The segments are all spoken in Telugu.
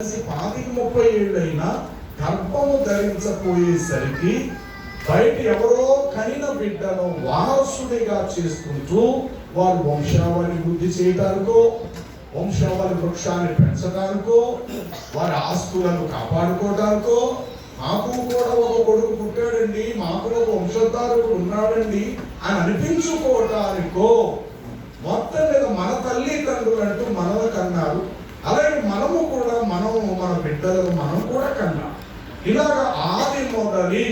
25-30 ఏళ్ళైనా గర్భము ధరించపోయేసరికి బయట ఎవరో కనిన బిడ్డను వారసుడిగా చేసుకుంటూ వారు వంశావళి వృద్ధి చేయడానికో, వంశావళి వృక్షాన్ని పెంచడానికో, వారి ఆస్తులను కాపాడుకోవడానికో, మాకు కూడా ఒక కొడుకు పుట్టాడండి, మాకు ఒక వంశోద్ధారకుడు ఉన్నాడండి అని అనిపించుకోవడానికో మొత్తం మీద మన తల్లిదండ్రులు అంటూ మనల్ని కన్నారు. అలాగే మనము కూడా మన బిడ్డలను మనం కూడా కన్నాం. ఇలాగ ఆది మొదలి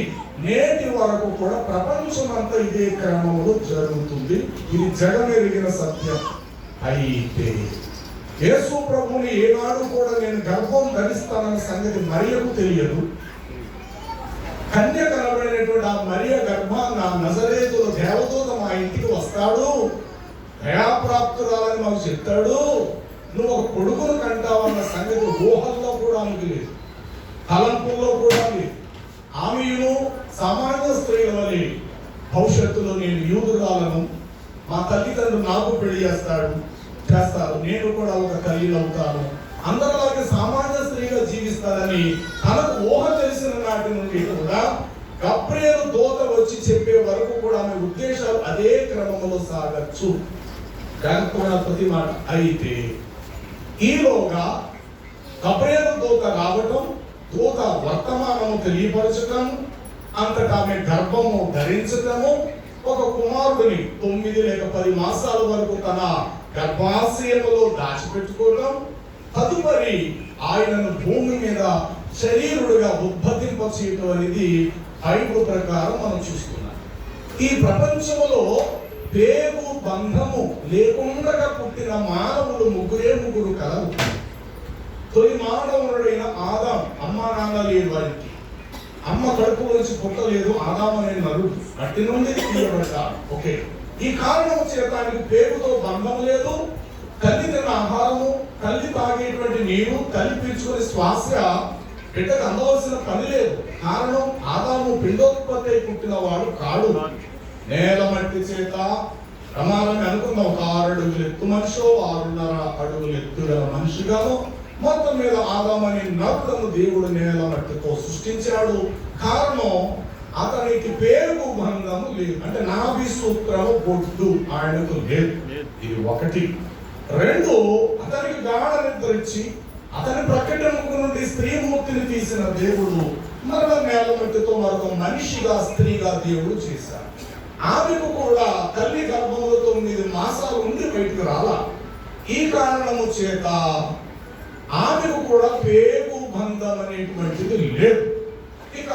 నేటి వరకు కూడా ప్రపంచమంతా ఇదే క్రమంలో జరుగుతుంది. ఇది జగమెరిగిన సత్యం. అయితే యేసు ప్రభుని ఏనాడు కూడా నేను గర్భం ధరిస్తానన్న సంగతి మరియకు తెలియదు. కన్య కనబడినటువంటి ఆ మరియ గర్భాన్న నజరేతులో దేవదూత మా ఇంటికి వస్తాడు, దయాప్రాప్తురాలని మాకు చెప్తాడు, నువ్వు ఒక కొడుకును కంటావన్న సంగతి ఊహల్లో కూడా ఆమెకు లేదు, తలంపుల్లో కూడా లేదు. ఆమెను సామాన్య స్త్రీల వలె భవిష్యత్తులో నేను యూదురాలను, మా తల్లిదండ్రులు నాకు పెళ్లి చేస్తారు, నేను కూడా ఒక తల్లిని అవుతాను, అందరిలాగే సామాన్య స్త్రీగా జీవిస్తారని తనకు ఊహ తెలిసిన నాటి నుండి కూడా గబ్రియేలు దూత వచ్చి చెప్పే వరకు కూడా ఆమె ఉద్దేశాలు అదే క్రమంలో సాగచ్చు. ప్రతి మాట. అయితే ఈలోగా గబ్రియేలు దూత రావటం, దూత వర్తమానము తెలియపరచటం, అంతటా ఆమె గర్భము ధరించటము, ఒక కుమారుడిని 9 లేక 10 మాసాల వరకు తన గర్భాశయములో దాచిపెట్టుకోవడం, తదుపరి ఆయనను భూమి మీద శరీరుడుగా ఉద్భవింపచేయటం అనేది బైబిల్ ప్రకారం మనం చూస్తున్నాం. ఈ ప్రపంచంలో పేగు బంధము లేకుండా పుట్టిన మానవులు ముగ్గురు కలరు. తొలి మానవుడైన ఆదాం, అమ్మ నాన్న లేదు వారికి, అమ్మ కడుపు నుంచి పుట్టలేదు, ఆదాం అనే నరుడు అట్టి నుండి తీయబడ్డాడు. ఓకే, ఈ కారణం చేత ఆయనకు పేగుతో బంధం లేదు. తల్లి తిన్న ఆహారము, తల్లి తాగేటువంటి నీరు, తల్లి పీల్చుకునే శ్వాస బిడ్డకు అందవలసిన పని లేదు. కారణం ఆదాము పిండోత్పత్తి అయి పుట్టినవాడు కాడు. నేల మట్టి చేత ప్రమాణం అనుకుందాం, 6 అడుగులు ఎత్తు మనిషో 6.5 అడుగులు ఎత్తుగల మనిషిగాను మొత్తం మీద ఆదామని నరులను దేవుడు నేల మట్టితో సృష్టించాడు. కారణం అతనికి పేరు బంధము లేదు, అంటే నాభి సూత్రము బొడ్డు ఆయనకు లేదు. ఇది 1. 2, అతనికి గాఢ నిద్ర ఇచ్చి అతని ప్రకటనకు నుండి స్త్రీమూర్తిని తీసిన దేవుడు మరణ నేల మట్టితో మరొక మనిషిగా స్త్రీగా దేవుడు చేశాడు. ఆమెకు కూడా తల్లి గర్భంలో 9 మాసాలు ఉండి బయటకు రాలా. ఈ కారణము చేత ఆమెకు కూడా పేగు బంధం అనేటువంటిది లేదు. ఇక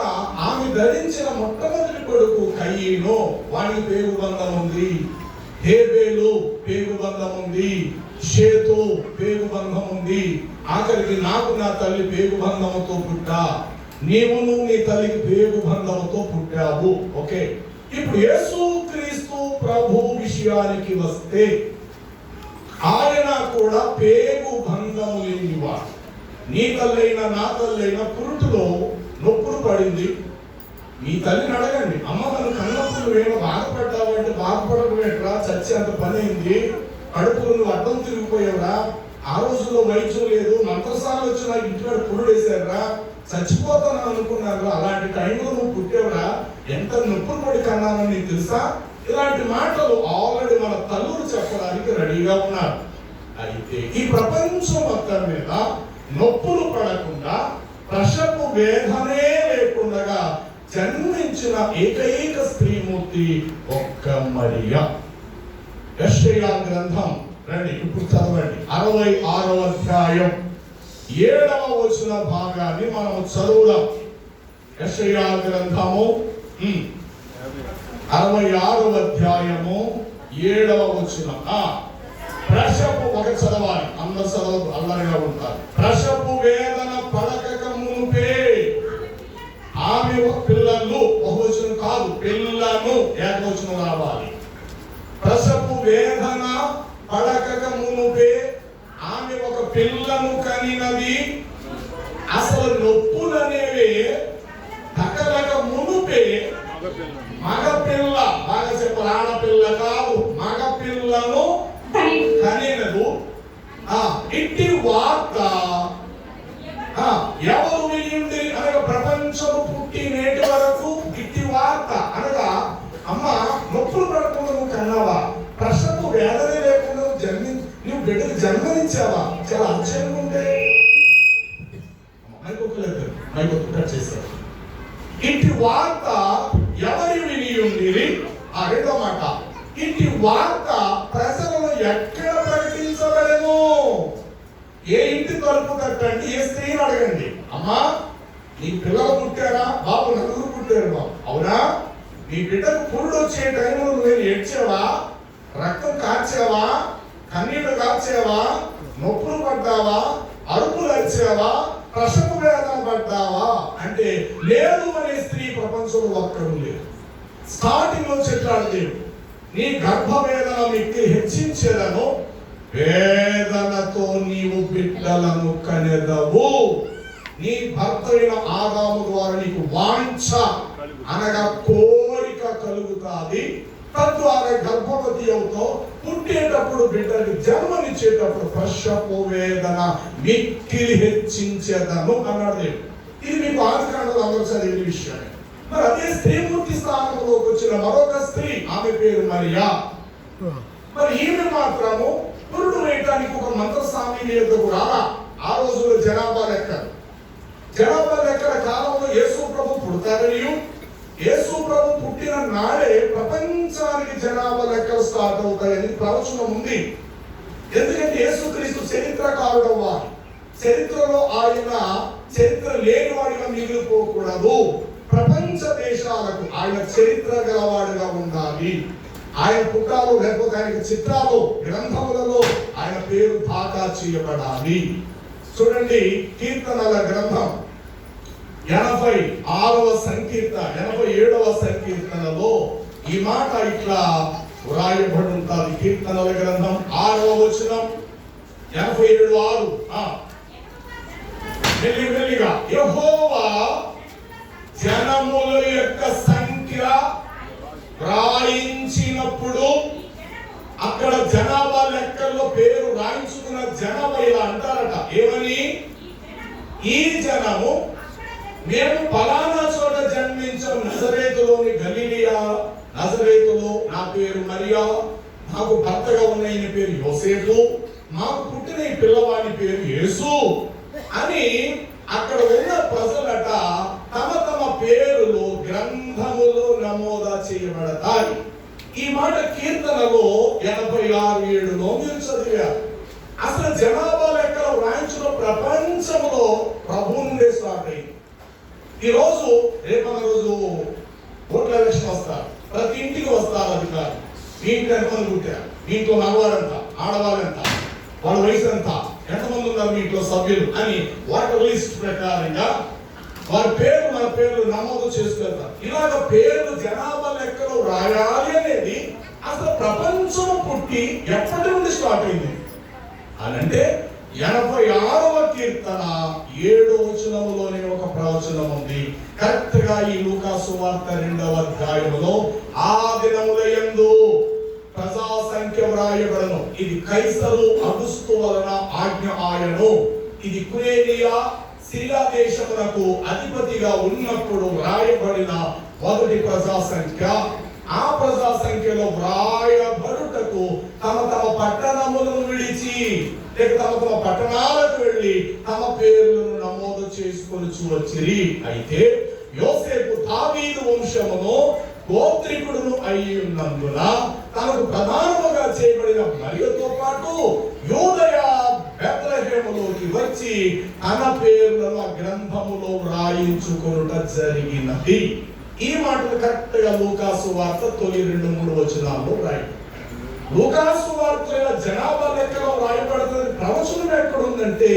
ఆమె ధరించిన మొట్టమొదటి కొడుకు కయీను, వాడికి పేగు బంధం ఉంది. హేబేలు పేగు బంధం ఉంది. షేతు పేగు బంధం ఉంది. ఆఖరికి నాకు నా తల్లి పేగు బంధముతో పుట్టా, నీవును నీ తల్లికి పేగు బంధముతో పుట్టావు. ఓకే, ఇప్పుడు యేసుక్రీస్తు ప్రభు విషయానికి వస్తే ఆయన కూడా పేగు బంధము లేనివాడు. నీ తల్లైనా నా తల్లైనా పురుటిలో నొప్పులు పడింది. మీ తల్లిని అడగండి, అమ్మ నన్ను కన్నప్పుడు ఏమో బాధపడ్డావంటే బాధపడకుండా చచ్చేంత పని అయింది, కడుపులు నువ్వు అడ్డం తిరిగిపోయావురా, ఆ రోజుల్లో వైద్యం లేదు, మంత్రసాలు వచ్చి నాకు ఇంటికాడ పురుడు వేసారా, చచ్చిపోతాను అనుకున్నారు, అలాంటి టైంలో నువ్వు పుట్టావురా, ఎంత నొప్పులు పడి కన్నానని నీకు తెలుసా? ఇలాంటి మాటలు ఆల్రెడీ మన తల్లులు చెప్పడానికి రెడీగా ఉన్నారు. అయితే ఈ ప్రపంచం మొత్తం మీద నొప్పులు పడకుండా, ప్రసవ వేదనే లేకుండా జన్మించిన ఏకైక స్త్రీమూర్తి ఒక్క మరియా. యెషయా గ్రంథం రండి ఇప్పుడు చదవండి, 66వ అధ్యాయం 7వ వచన భాగాన్ని మనం చదువుదాం. యెషయా గ్రంథము 66వ అధ్యాయము 7వ వచనం. ప్రసవ ఒక చదవాలి, అందరు చదవదు, అల్లరిగా ఉంటారు. ప్రసవ వేదన పడక మునుపే ఆమె పిల్లలు, బహువచనం కాదు, పిల్లను ఏకవచనం రావాలి. ప్రసవ వేదన పడక మునుపే ఆమె ఒక పిల్లను కనినది. అసలు నొప్పులనేవి తగలక మునుపే మగపిల్ల, బాగా చెప్పాలి, ఆడపిల్ల కాదు, మగపిల్లను కనినదు. ఇట్టి వార్త ప్రపంచం పుట్టి నేటి వరకు గిట్టి వార్త అనగా అమ్మ నొప్పులు పడకుండా నువ్వు కన్నావా, ప్రసవ వేదన లేకుండా నువ్వు బిడ్డకు జన్మనిచ్చావా? చాలా ఆశ్చర్యంగా ఉంటే మైకొక చేశారు. ఇంటి వార్త ఎవరి విని ఉండిరి? ఆ రెండో మాట, ఇంటి వార్త ప్రజలలో ఎక్కడ ప్రకటించబడేను? ఏ ఇంటి తలుపు తట్టండి, ఏ స్త్రీని అడగండి, అమ్మా నీ పిల్లలు పుట్టారా? బాబు నలుగురు పుట్టారు బాబు. అవునా? నీ బిడ్డకు పురుడు వచ్చే టైంలో నువ్వు ఏడ్చావా? రక్తం కార్చావా? కన్నీళ్లు కార్చావా? నొప్పులు పడ్డావా? అరుపులు అరిచావా? ప్రసవ వేదన పడ్డావా? అంటే లేదు అనే స్త్రీ ప్రపంచంలో ఒక్కడు లేదు. స్టార్టింగ్ లో చెప్పాడు దేవుడు, నీ గర్భ వేదన మీకు హెచ్చించేదను, వేదనతో నీవు బిడ్డలను కనెదవు. నీ భర్త అయిన ఆదాము ద్వారా నీకు వాంఛ అనగా కోరిక కలుగుతాది. తద్వారా గర్భవతి అవుతావు. పుట్టేటప్పుడు బిడ్డకి జన్మనిచ్చేటప్పుడు ప్రసవ వేదన మిక్కిలి హెచ్చించేదను అన్నాడు దేవుడు. ఇది మీకు ఆదికాండలో అందరూ చదివిన విషయమే. మరి అదే స్త్రీమూర్తి స్థానంలోకి వచ్చిన మరొక స్త్రీ, ఆమె పేరు మరియా. మరి ఈమె మాత్రము పురుడు వేయటానికి ఒక మంత్రస్వామి ఎదుగు రాలా. ఆ రోజుల్లో జనాభా లెక్కల కాలంలో యేసు ప్రభు పుడతారని, యేసు ప్రభు పుట్టిన నాడే ప్రపంచానికి జనాభా లెక్కలు స్టార్ట్ అవుతాయని ప్రవచనం ఉంది. ఎందుకంటే యేసుక్రీస్తు చరిత్రకారుడు అవ్వాలి. చరిత్రలో ఆయన చరిత్ర లేని వాడిగా మిగిలిపోకూడదు. ప్రపంచ దేశాలకు ఆయన చరిత్ర గలవాడిగా ఉండాలి. ఆయన పుట్టాలు లేకపోతే ఆయన చిత్రాలు గ్రంథములలో ఆయన పేరు దాఖా చేయబడాలి. చూడండి, కీర్తనల గ్రంథం 87వ సంకీర్తనలో ఈ మాట ఇట్లా వ్రాయబడి ఉంటుంది. కీర్తనల గ్రంథం 6వ వచనం 87:6. మెల్లిగా యెహోవా జనముల యొక్క సంఖ్య రాయించినప్పుడు, అక్కడ జనాభా లెక్కల్లో పేరు రాయించుకున్న జనాభా ఇలా అంటారట, ఏమని? ఈ జనము మేము ఫలానా చోట జన్మించాం, నజరేతులోని గలిలియా, నజరేతులో నా పేరు మరియా, నాకు భర్తగా ఉన్న ఈయన పేరు యోసేపు, మాకు పుట్టిన ఈ పిల్లవాడి పేరు యేసు అని అక్కడ ఉన్న ప్రజలట తమ తమ పేరులు గ్రంథములో నమోదా చేయబడతాయి. ఈ మాట కీర్తనలో 86:7లో మీరు చదివారు. అసలు జనాభా లెక్కలు రాయించిన ప్రపంచంలో ప్రభు నుండే స్టార్ట్ అయింది. ఈ రోజు రేపన్న రోజు ఓట్ల ఎలక్షన్ వస్తారు, ప్రతి ఇంటికి వస్తారు అధికారులు. మీ ఇంట్లో ఎంతమంది పుట్టారు, మీ ఇంట్లో మగవారంతా, ఆడవాళ్ళంతా, వాళ్ళ వయసు ఎంత, ఎంతమంది ఉన్నారు మీ ఇంట్లో సభ్యులు అని ఓటర్ లిస్ట్ ప్రకారంగా వారి పేరు మన పేర్లు నమోదు చేసుకెళ్తారు. ఇలాగ పేర్లు జనాభా లెక్కలో రాయాలి అనేది అసలు ప్రపంచం పుట్టి ఎప్పటి నుండి స్టార్ట్ అయింది అని అంటే 86వ కీర్తన 7వ వచనములోనే ఒక ప్రవచనం ఉంది. కరెక్ట్ గా ఈ లూకా సువార్త 2వ అధ్యాయములో ఆ దినముల యందు ప్రజా సంఖ్య వ్రాయబడను, ఇది కైసరు అగుస్తు వలన ఆజ్ఞ ఆయను, ఇది కురేనియా సిరియా దేశమునకు అధిపతిగా ఉన్నప్పుడు వ్రాయబడిన మొదటి ప్రజా సంఖ్య. ఆ ప్రజా సంఖ్యలో వ్రాయబడుటకు తమ తమ పట్టణములను విడిచి లేక తమ తమ పట్టణాలకు వెళ్ళి తమ పేర్లను నమోదు చేసుకొని వచ్చిరి. అయితే యోసేపు దావీదు వంశమును గోత్రికుడును అయి ఉన్నందున తనకు ప్రధానముగా చేయబడిన మరియతో పాటు యూదయ బెత్లెహేములోకి వచ్చి తన పేర్లను గ్రంథములో వ్రాయించుకొనుట జరిగినది. ఈ మాటలు కరెక్ట్ గా లూకా సువార్త తొలి 2-3 వచనాల్లో రాయబడి, లూకా సువార్త జనాభా లెక్కలో రాయబడుతున్న ప్రవచనం ఎక్కడుందంటే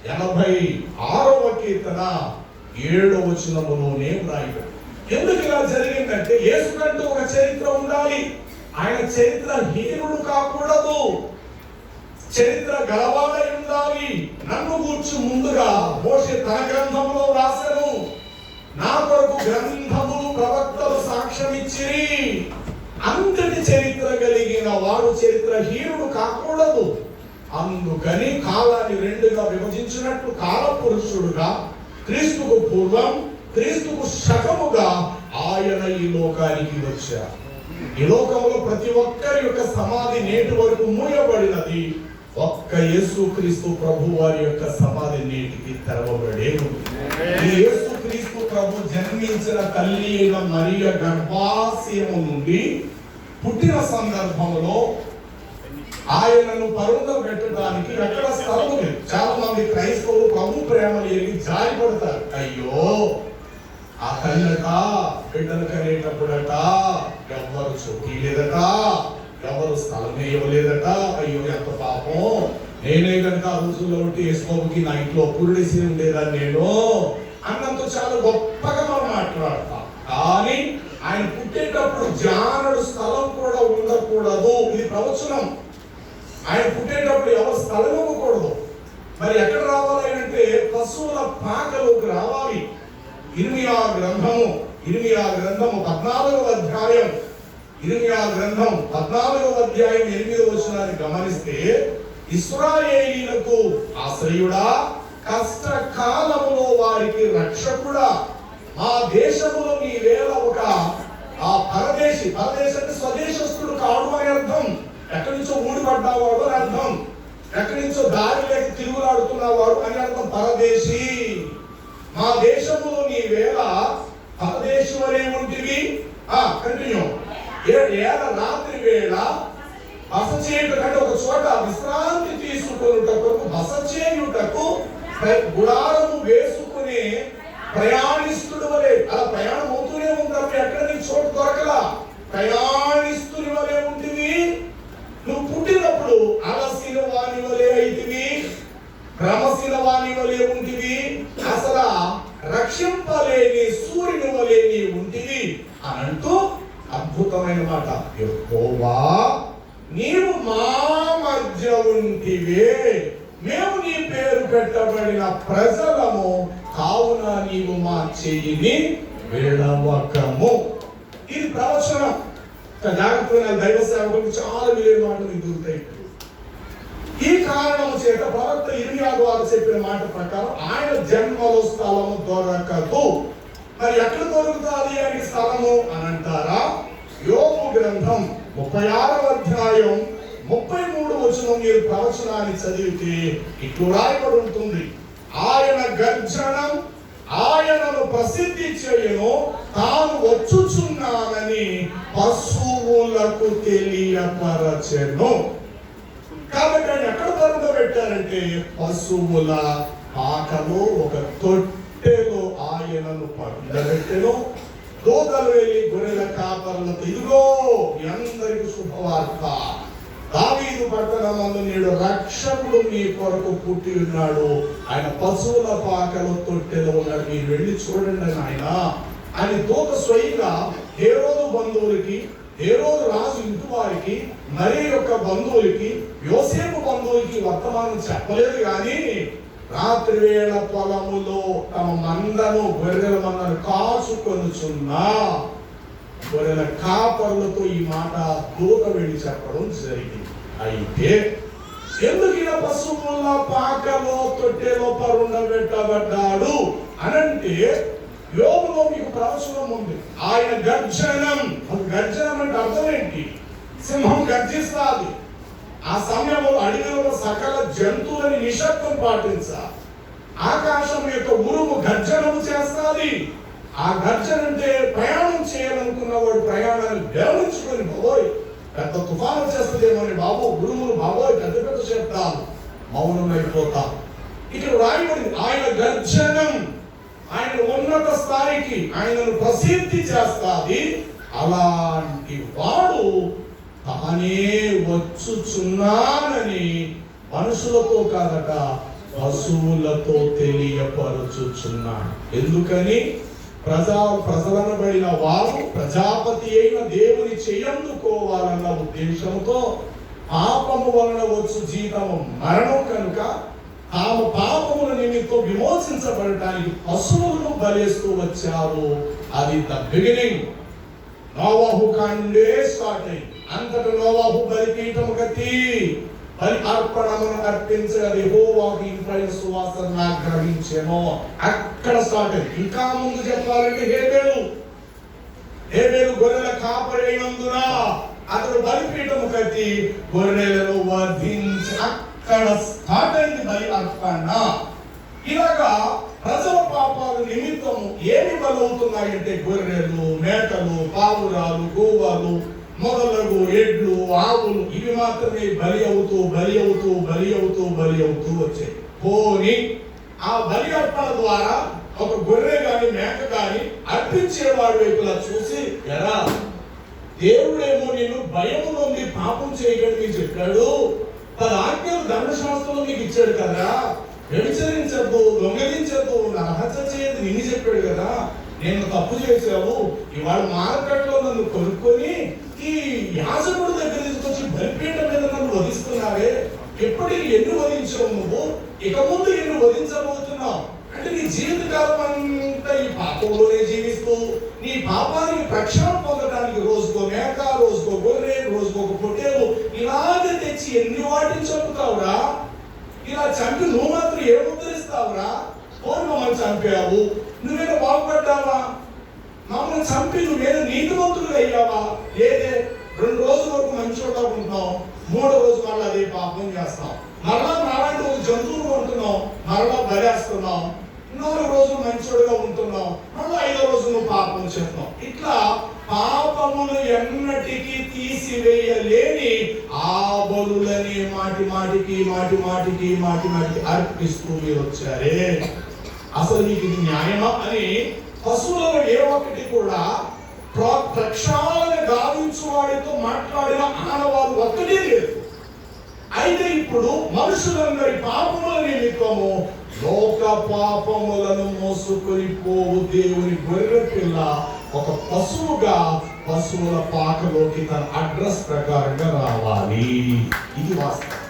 86వ కీర్తన 7వ వచనములోనే రాయబడి. ఎందుకు ఇలా జరిగిందంటే యేసుకంటూ ఒక చరిత్ర ఉండాలి. ఆయన చరిత్ర హీనుడు కాకూడదు, చరిత్ర గలవాడై ఉండాలి. నన్ను గూర్చి ముందుగా మోషే తన గ్రంథంలో రాసెను, నా కొరకు గ్రంథములు ప్రవక్తలు సాక్ష్యం ఇచ్చిరి. అంతటి చరిత్ర కలిగిన వాడు చరిత్రహీనుడు కాకూడదు. అందుకని కాలాన్ని రెండుగా విభజించినట్లు కాల పురుషుడుగా క్రీస్తుకు పూర్వం క్రీస్తుకు శకముగా ఆయన ఈ లోకానికి వచ్చారు. ఈ లోకంలో ప్రతి ఒక్కరి యొక్క సమాధి నేటి వరకు మూయబడినది. ఒక్క యేసుక్రీస్తు ప్రభు వారి యొక్క సమాధి నేటికి తెరవబడే ఉంది. ఈ యేసుక్రీస్తు ప్రభు జన్మించిన తల్లి అయిన మరియ గర్భాశయము నుండి పుట్టిన సందర్భంలో ఆయనను పరుండం పెట్టడానికి ఎక్కడ స్థలం లేదు. చాలా మంది క్రైస్తవులు ప్రభు ప్రేమను ఎరిగి జారిపడతారు. అయ్యో, ఆ తల్లట బిడ్డలు కనేటప్పుడట ఎవ్వరు చోటీ లేదట, ఎవరు స్థలం ఇవ్వలేదట. అయ్యో ఎంత పాపం, నేనే కనుక ఆ రోజుల్లో యేసుబాబుకి నా ఇంట్లో పురుడేసి ఉండేదాన్ని నేను అన్నంత చాలా గొప్పగా మనం మాట్లాడతాం. కానీ ఆయన పుట్టేటప్పుడు జానడు స్థలం కూడా ఉండకూడదు. ఇది ప్రవచనం. ఆయన పుట్టేటప్పుడు ఎవరు స్థలం ఇవ్వకూడదు. మరి ఎక్కడ రావాలి అంటే పశువుల పాకలోకి రావాలి. ఇర్మియా గ్రంథము 14వ అధ్యాయం 14వ అధ్యాయం 8వ వచనాన్ని గమనిస్తే, ఇశ్రాయేలీయులకు ఆశ్రయుడా, కష్టకాలములో వారికి రక్షకుడా, మా దేశములో నీవేళ ఒక పరదేశి అంటే స్వదేశస్థుడు కాడు అని అర్థం. ఎక్కడి నుంచో ఊడిపడ్డావాడు అని అర్థం. ఎక్కడి నుంచో దారి లేక తిరుగులాడుతున్నవాడు అని అర్థం. పరదేశి, మా దేశములో నీవేళ పరదేశి వలె ఉంటివి. కంటిన్యూ. ఏళ్ళ రాత్రి వేళ బస చేయుటకంటే ఒక చోట విశ్రాంతి తీసుకున్నటకు బస చేయుటకు గుడారము వేసుకుని ప్రయాణిస్తుడు వలె అలా ప్రయాణం అవుతూనే ఉంటారు. ఎక్కడ నీకు చోటు దొరకలా. ప్రయాణిస్తుని వలె ఉంటివి. నువ్వు పుట్టినప్పుడు అలసిన వాని వలె అయితివి, భ్రమసిన వాని వలె ఉంటివి, అసలు రక్షింపలేని సూర్యుని వలె నీ ఉంటివి అని అంటూ అద్భుతమైన మాట. యెహోవా, నీవు మా మధ్య ఉంటివే, మేము నీ పేరు పెట్టబడిన ప్రజలము, కావున నీవు మా చెయ్యిని విడవకము. ఇది ప్రవచనం. జాగ్రత్తగా దైవ సేవకులకు చాలా వేరే మాటలు ఎదుగుతాయి. ఈ కారణం చేత ప్రవక్త ఇర్మియా ద్వారా చెప్పిన మాట ప్రకారం ఆయన జన్మలో స్థలము దొరకదు. మరి ఎక్కడ దొరుకుతుంది అని స్థలము అని అంటారా? యోబు గ్రంథం 36వ అధ్యాయం 33వ వచనం మీరు ప్రవచనాన్ని చదివితే ఇట్లు రాయబడి ఉంటుంది, ఆయన గర్జనం ఆయనను ప్రసిద్ధి చేయను, తాను వచ్చుచున్నానని పశువులకు తెలియపరచెను. కాబట్టి ఆయన ఎక్కడ దొరకబెట్టారంటే పశువుల పాకలో ఒక తొట్టెలో ఆయనను పండబెట్టెను. దూతలు వెళ్ళి గొర్రెల కాపరులతో, ఇదిగో మీ అందరికి శుభవార్త, దావీదు పట్టణమందు నేడు రక్షకుడు మీ కొరకు పుట్టి ఉన్నాడు, ఆయన పశువుల పాకలో తొట్టెలో ఉన్నాడు, మీరు వెళ్ళి చూడండి ఆయన అని దూత స్వయంగా హేరోదు బంధువులకి, హేరోదు రాజు ఇంటి వారికి, మరి యొక్క బంధువులకి, యోసేపు బంధువులకి వర్తమానం చెప్పలేదు. కానీ రాత్రి వేళ పొలములో తమ మందను, గొర్రెల మందను కాచుకొనుచున్నా గొర్రెల కాపరులతో ఈ మాట దూత వెళ్ళి చెప్పడం జరిగింది. అయితే ఎందుకు ఇలా పశువుల పాకలో తొట్టెలో పరుండబెట్టబడ్డాడు అనంటే, యోబులో మీకు ప్రవచనం ఉంది. ఆయన గర్జనం. గర్జనం అంటే అర్థం ఏంటి? సింహం గర్జిస్తాది. ఆ సమయంలో అడవిలో సకల జంతువులని నిశ్శబ్దం పాటించాలి. ఆకాశం యొక్క ఉరుము గర్జనము చేస్తాది. ఆ గర్జన అంటే ప్రయాణం చేయాలనుకున్నవాడు ప్రయాణాన్ని గమనించుకొని, బాబోయ్ పెద్ద తుఫాను వచ్చేస్తుందేమని, బాబు ఉరుములు, బాబోయ్ పెద్ద పెద్ద శబ్దాలు, మౌనమైపోతాం. ఇక్కడ రాయబడింది ఆయన గర్జనం, ఆయన ఉన్నత స్థాయికి ఆయనను ప్రసిద్ధి చేస్తాది. అలాంటి వాడు తానే వచ్చుచున్నానని మనుషులతో కాదట పశువులతో తెలియపరచుచున్నాడు. ఎందుకని? ప్రజలనబడిన వారు ప్రజాపతి అయిన దేవుని చేయందుకోవాలన్న ఉద్దేశంతో పాపము వలన వచ్చు జీతము మరణం కనుక తాము పాపముల నిమిత్తం విమోచించబడటానికి పశువులను బలిస్తూ వచ్చారు. అది the beginning. Novahu Kande start అయింది. అంతట నోవాహు బలిపీఠము కట్టి బలి అర్పణమును అర్పించగా యెహోవాకు ఇంపైన సువాసన గ్రహించెను. అక్కడ స్టార్ట్ అయింది. ఇంకా ముందు చెప్పాలంటే హేబేలు గొర్రెల కాపరి అయినందున అతడు బలిపీఠము కట్టి గొర్రెలను వధించి అక్కడ స్టార్ట్ అయింది బలి అర్పణ. ఇలాగా ప్రజల పాపాల నిమిత్తము ఏమి బలవుతున్నాయంటే గొర్రెలు, మేకలు, పావురాలు, గోవాలు మొదలగు ఎడ్లు, ఆవులు ఇవి మాత్రమే బలి అవుతూ వచ్చాయి. పోని ఆ బలి అర్పణ ద్వారా ఒక గొర్రె గాని మేక గాని అర్పించేవాడు వైపులా చూసి, ఎరా దేవుడేమో నేను భయము నుండి పాపం చేయగలిగి చెప్పాడు, 10 ఆజ్ఞలు ధర్మశాస్త్రంలో నీకు ఇచ్చాడు కదా, వ్యభిచరించద్దు, దొంగలించద్దు, హత్య చేయదు నిన్ను చెప్పాడు కదా, నేను తప్పు చేశావు, ఇవాళ మార్కెట్ లో నన్ను కొనుక్కొని ఈ యాజకుడు దగ్గర తీసుకొచ్చి బలిపీఠం మీద నన్ను వధిస్తున్నావే, ఎప్పటికి ఎన్ని వధించావు నువ్వు, ఇక ముందు ఎన్ని వధించబోతున్నావు అంటే నీ జీవితకాలం అంతా ఈ పాపంలోనే జీవిస్తూ నీ పాపానికి ప్రక్షాళన పొందడానికి రోజుకో మేక, రోజుకో గొర్రె, రోజుకో పొట్టేలు ఇలాగే తెచ్చి ఎన్ని వాటిని చంపుతావురా, ఇలా చంపి నువ్వు మాత్రం ఏం ఉద్ధరిస్తావురా, పోను మమ్మల్ని చంపావు, నువ్వేనా బాగుపడ్డావా, మమ్మల్ని చంపి నువ్వేదో నీతివంతులుగా అయ్యావా, లేదే 2 రోజుల వరకు మంచిగా ఉంటున్నావు, 3వ రోజు మళ్ళీ అదే పాపం చేస్తాం, మరలా నాలాంటి ఒక జంతువులు ఉంటున్నావు, మరలా బలేస్తున్నావు, 4 రోజులు మంచోడుగా ఉంటున్నావు, మళ్ళీ 5వ రోజు నువ్వు పాపం చేస్తున్నావు. ఇట్లా పాపమును ఎన్నటికీ తీసివేయలేని ఆ బలులని మాటికి అర్పిస్తూ మీరు వచ్చారే, అసలు మీకు ఇది న్యాయమా అని పశువులలో ఏ ఒక్కటి కూడా ప్రక్షాళన గావించు వాడితో మాట్లాడిన ఆనవాళ్ళు ఒక్కటే లేదు. అయితే ఇప్పుడు మనుషులందరి పాపముల నిమిత్తము లోక పాపములను మోసుకొని పోవు దేవుని గొర్రె పిల్ల ఒక పశువుగా పశువుల పాకలోకి తన అడ్రస్ ప్రకారంగా రావాలి. ఇది వాస్తవం.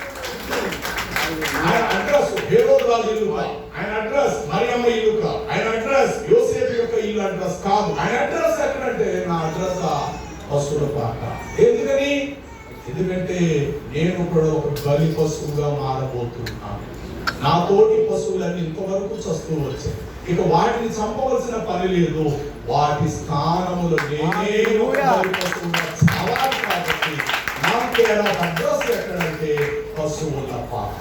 ఆయన అడ్రస్ హేరోదు రాజు ఇల్లు కాదు, ఆయన అడ్రస్ మరియమ్మ ఇల్లు కాదు, ఆయన అడ్రస్ యోసేపు యొక్క ఇల్లు అడ్రస్ కాదు, ఆయన అడ్రస్ ఎక్కడంటే నా అడ్రస్ పశువుల పాక. ఎందుకంటే నేను కూడా ఒక బలి పశువుగా మారబోతున్నాను. నా తోటి పశువులన్నీ ఇంతవరకు చస్తూ వచ్చాయి, ఇక వాటిని చంపవలసిన పని లేదు, వాటి స్థానములో నేనే ఒక బలి పశువుగా చావాలి. కాబట్టి నాకు అడ్రస్ ఎక్కడంటే పశువుల పాక.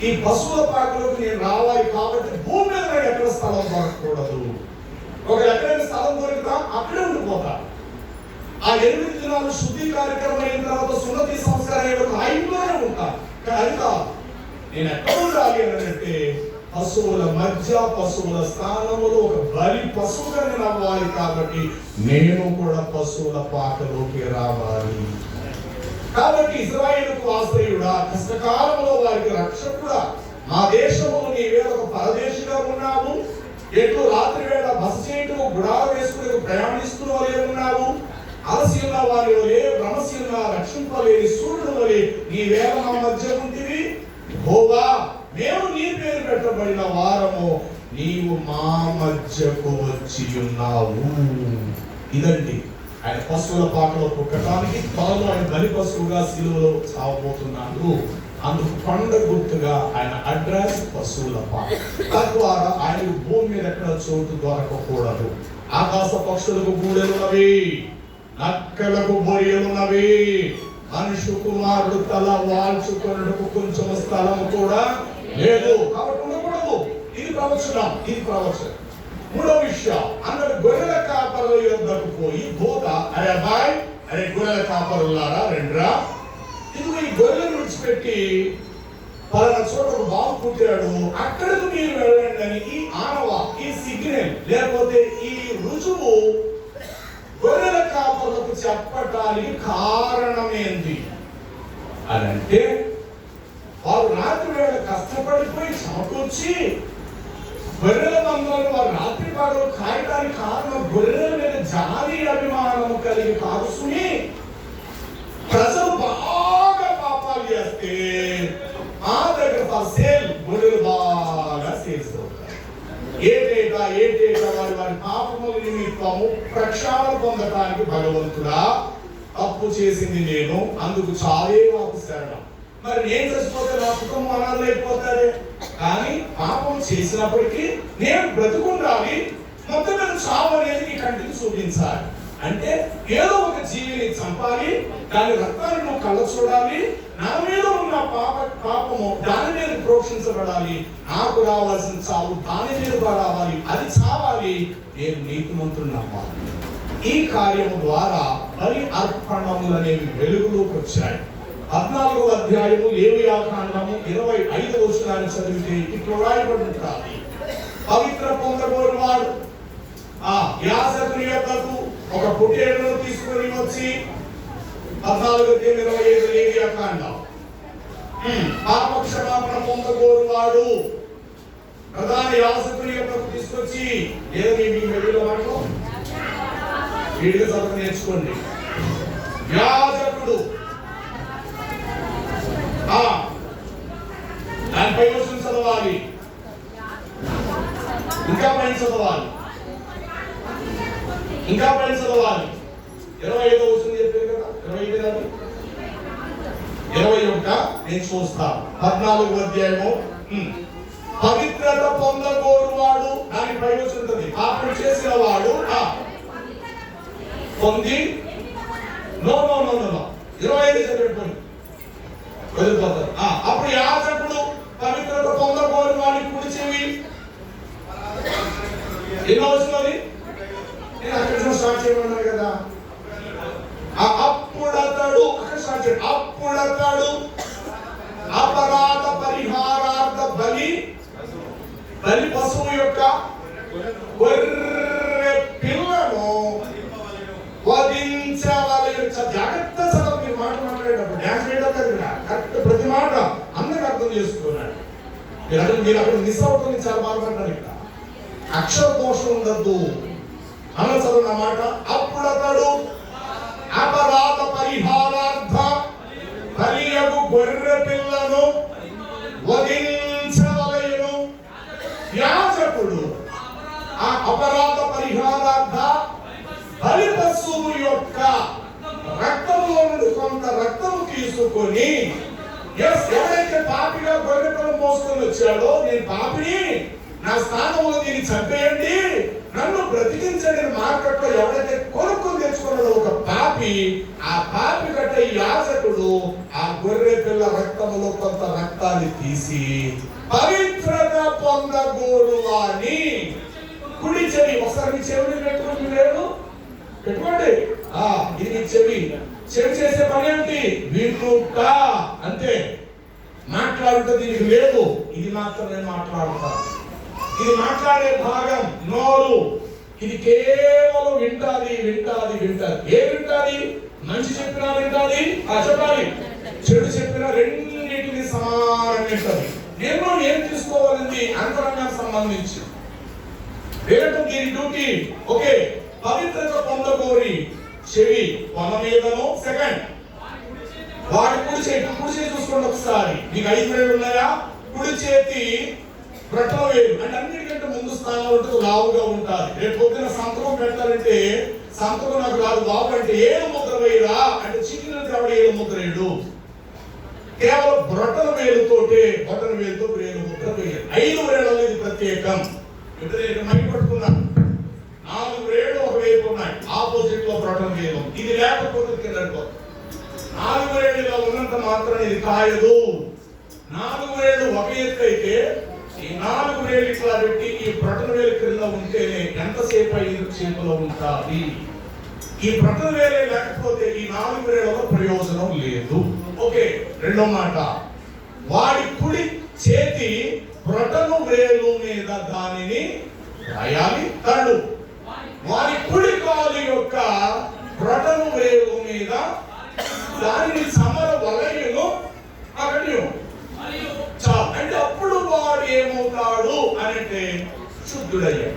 ఈ పశువుల పాకలోకి నేను రావాలి కాబట్టి భూమి మీద నాకు ఎక్కడ స్థలం దొరకకూడదు. ఒక ఎక్కడైనా స్థలం దొరికితే అక్కడే ఉండిపోతా. ఆ 8 దినాలు శుద్ధి కార్యక్రమం అయిన తర్వాత సున్నతి సంస్కారం ఆ ఇంట్లోనే ఉంటా. కానీ అది కాదు, నేను ఎక్కడ ఉండాలి అంటే పశువుల మధ్య, పశువుల స్థానంలో ఒక బలి పశువుగా నేను అవ్వాలి. కాబట్టి నేను కూడా పశువుల పాకలోకి రావాలి. కాబట్టి ఇశ్రాయేలుకు ఆశ్రయుడా, కష్టకాలంలో వారికి రక్షకుడా, మా దేశంలో నీవే ఒక పరదేశిగా ఉన్నావు, ఎట్లు రాత్రి వేళ బస చేయటం గుడాలు వేసుకుని ప్రయాణిస్తున్న వలె ఉన్నావు, అలసి ఉన్న వారి వలె భ్రమసి ఉన్న రక్షింపలేని సూర్యుడు వలె నీ వేళ మా మధ్య ఉంటివి. యెహోవా, మేము నీ పేరు పెట్టబడిన వారము, నీవు మా మధ్యకు వచ్చి ఉన్నావు. ఇదండి ఆయన పశువుల పాకలో పుట్టడానికి, త్వరలో ఆయన బలి పశువుగా సిలువలో చావబోతున్నాడు. అందుకు కొండ గుర్తుగా ఆయన అడ్రస్ పశువుల పాక. తద్వారా ఆయన భూమి మీద ఎక్కడ చోటు దొరకకూడదు. ఆకాశ పక్షులకు గూడెలున్నవి, నక్కలకు బొరియలున్నవి, మనుషు కుమారుడు తల వాల్చుకొనుటకు కొంచెం స్థలం కూడా లేదు, కాబట్టి ఉండకూడదు. ఇది ప్రవచనం. 3వ విషయం, అన్నది గొర్రెల కాపరుల యొద్దకు పోయి దూత, అరే అబ్బాయి, అరే గొర్రెల కాపరులారా రండిరా, ఇదిగో ఈ గొర్రెలను విడిచిపెట్టి పలానా చోట ఒక బాబు పుట్టాడు, అక్కడికి మీరు వెళ్ళండి అని ఈ ఆనవా, ఈ సిగ్నల్ లేకపోతే ఈ రుజువు గొర్రెల కాపరులకు చెప్పటానికి కారణమేంటి అని అంటే, వారు రాత్రి వేళ కష్టపడిపోయి సమకూర్చి గొర్రెల మందలను వారు రాత్రి పగలు కాయడానికి కారణం గొర్రెల మీద జాలి అభిమానం కలిగి కాల్చుని ప్రజలు బాగా పాపాలు చేస్తే మా దగ్గర సేల్ గొర్రెలు బాగా సేల్స్ అవుతాయి. ఏటేటా వారి పాపముల నిమిత్తము ప్రక్షాళన పొందటానికి భగవంతుడా, తప్పు చేసింది నేను, అందుకు చావే నాకు శరణం, మరి నేను చచ్చిపోతే నా కుటుంబం అనాథలు అయిపోతారే. కానీ పాపం చేసినప్పటికీ నేను బ్రతుకుండాలి, మొత్తం మీద చావు అనేది నీ కంటికి చూపించాలి. అంటే ఏదో ఒక జీవిని చంపాలి, దాని రక్తాన్ని నువ్వు కళ్ళ చూడాలి, నా మీద ఉన్న పాపము దాని మీద ప్రోక్షించబడాలి, నాకు రావాల్సిన చావు దాని మీద రావాలి, అది చావాలి, నేను నీతిమంతుడు నమ్మాలి. ఈ కార్యము ద్వారా బలి అర్పణములు అనేవి వెలుగులోకి వచ్చాయి. 14వ అధ్యాయము లేవియాకాండము 25వ వచనాన్ని చదివితే ఇట్లా రాయబడి ఉంటుంది, పవిత్ర పొందగోరువాడు యాజకుని యొద్దకు ఒక పొట్టేలును తీసుకొని వచ్చి 14:25 లేవియాకాండం, పాప క్షమాపణ పొందగోరువాడు ప్రధాన యాజకుని యొద్దకు తీసుకొచ్చి, ఏదో మీ వెలుగులో మాటలు వీడిగా చదువు నేర్చుకోండి. యాజకుడు దానిపై వచనం చదవాలి, ఇంకా పైన చదవాలి, ఇంకా పైన చదవాలి. 25వ వచనం చెప్పారు కదా, 21 నేను చూస్తా. 14వ అధ్యాయము పవిత్రత పొందగోరువాడు, దానిపై వస్తుంది పాపం చేసిన వాడు పొంది 25 చదివిపోయింది వదిలిపోతారు. అప్పుడు యాజకుడు పవిత్రత పొందగోరు వాడి కుడి చెవి ఎన్నో వస్తున్నది, నేను అక్కడ స్టార్ట్ చేయమన్నాను కదా, అప్పుడతడు అక్కడ స్టార్ట్ చేయండి. అప్పుడతడు అపరాధ పరిహారార్థ బలి పశువు యొక్క గొర్రె పిల్లను వధించవలెను. జాగ్రత్త చదవ, మీరు మాట మాట్లాడేటప్పుడు డ్యాన్స్ వేయడం కదా, కరెక్ట్ ప్రతి మాట అందరికి అర్థం చేసుకున్నాడు. మీరు అక్కడ మిస్ అవుతుంది, చాలా బాధపడ్డారు. ఇక్కడ అక్షర దోషం ఉండద్దు అన్న చదువు మాట. అప్పుడు అతడు అపరాధ పరిహారార్థ బలియగు గొర్రె పిల్లను వధించవలెను. యాజకుడు ఆ అపరాధ పరిహారార్థ బలి పశువు యొక్క రక్తంలో నుండి కొంత రక్తము తీసుకొని, ఎవరైతే పాపిగా గొర్రె పిల్లను మోసుకొని వచ్చాడో, నేను పాపిని, నా స్థానంలో దీన్ని చంపేయండి, నన్ను బ్రతికించండి మార్కెట్లో ఎవరైతే కొనుక్కొని తెచ్చుకున్నాడో ఒక పాపి, ఆ పాపి గట్ట యాజకుడు ఆ గొర్రె పిల్ల రక్తంలో కొంత రక్తాన్ని తీసి పవిత్రత పొందగోరువాని కుడి చెవి, ఒకసారి మీ చెవిని పెట్టుకుని లేదు పెట్టుకోండి, ఇది చెవి చేసే పని ఏంటి, వినుట అంతే. మాట్లాడుట దీనికి లేదు, ఇది మాత్రమే మాట్లాడుతా. ఇది మాట్లాడే భాగం నోరు, ఇది కేవలం వింటాది. ఏ వింటాది? మంచి చెప్పినా వింటాది, చెప్పాలి, చెడు చెప్పినా రెండింటిని సమానంగా వింటాది. నిర్ణయం ఏం తీసుకోవాలండి అంతరంగానికి సంబంధించి రేటు దీని డ్యూటీ. ఓకే, పవిత్రత పొందగోరి చెవి కొన మీదను. సెకండ్, వాడి కుడి చేతి చూసుకోండి ఒకసారి. మీకు 5 వేళ్ళు ఉన్నాయా? కుడి చేతి బ్రట్టల వేలు అంటే అన్నిటికంటే ముందు స్థానంలో ఉంటుంది, లావుగా ఉంటుంది. రేపు పొద్దున సంతకం పెడతారంటే సంతకం నాకు రాదు బాబు అంటే 7 ముద్ర వేయరా అంటే చికెన్ కాబట్టి 7 ముద్ర వేయడు, కేవలం బ్రట్టల వేలుతోటే బొటన వేలుతో 7 ముద్ర వేయాలి. 5 వేలలో ఇది ప్రత్యేకం. మైక్ పట్టుకున్నాను, 4 వేళ్ళు ఒక వైపు ఉన్నాయి, ఆపోజిట్ లో బ్రట్టల వేలు. ఇది లేకపోతే కింద 4 వేళ్ళు ఇలా ఉన్నంత మాత్రం ఇది కాయదు. 4 వేళ్ళు ఒక ఎత్తు అయితే ఈ 4 వేలు ఇట్లా పెట్టి ఈ బ్రట్టల వేలు క్రింద ఉంటేనే ఎంతసేపు అయ్యి చేతిలో ఉంటుంది. ఈ బ్రట్టల వేలే లేకపోతే ఈ 4 వేలలో ప్రయోజనం లేదు. ఓకే, రెండో మాట, వాడి కుడి చేతి బ్రట్టల వేలు మీద దానిని రాయాలి. తండు వారి కుడి కాలు యొక్క బ్రట్టల వేలు మీద దానిని సమర వలయును అగణ్యం అంటే అప్పుడు వాడు ఏమవుతాడు అంటే శుద్ధుడయ్యాడు.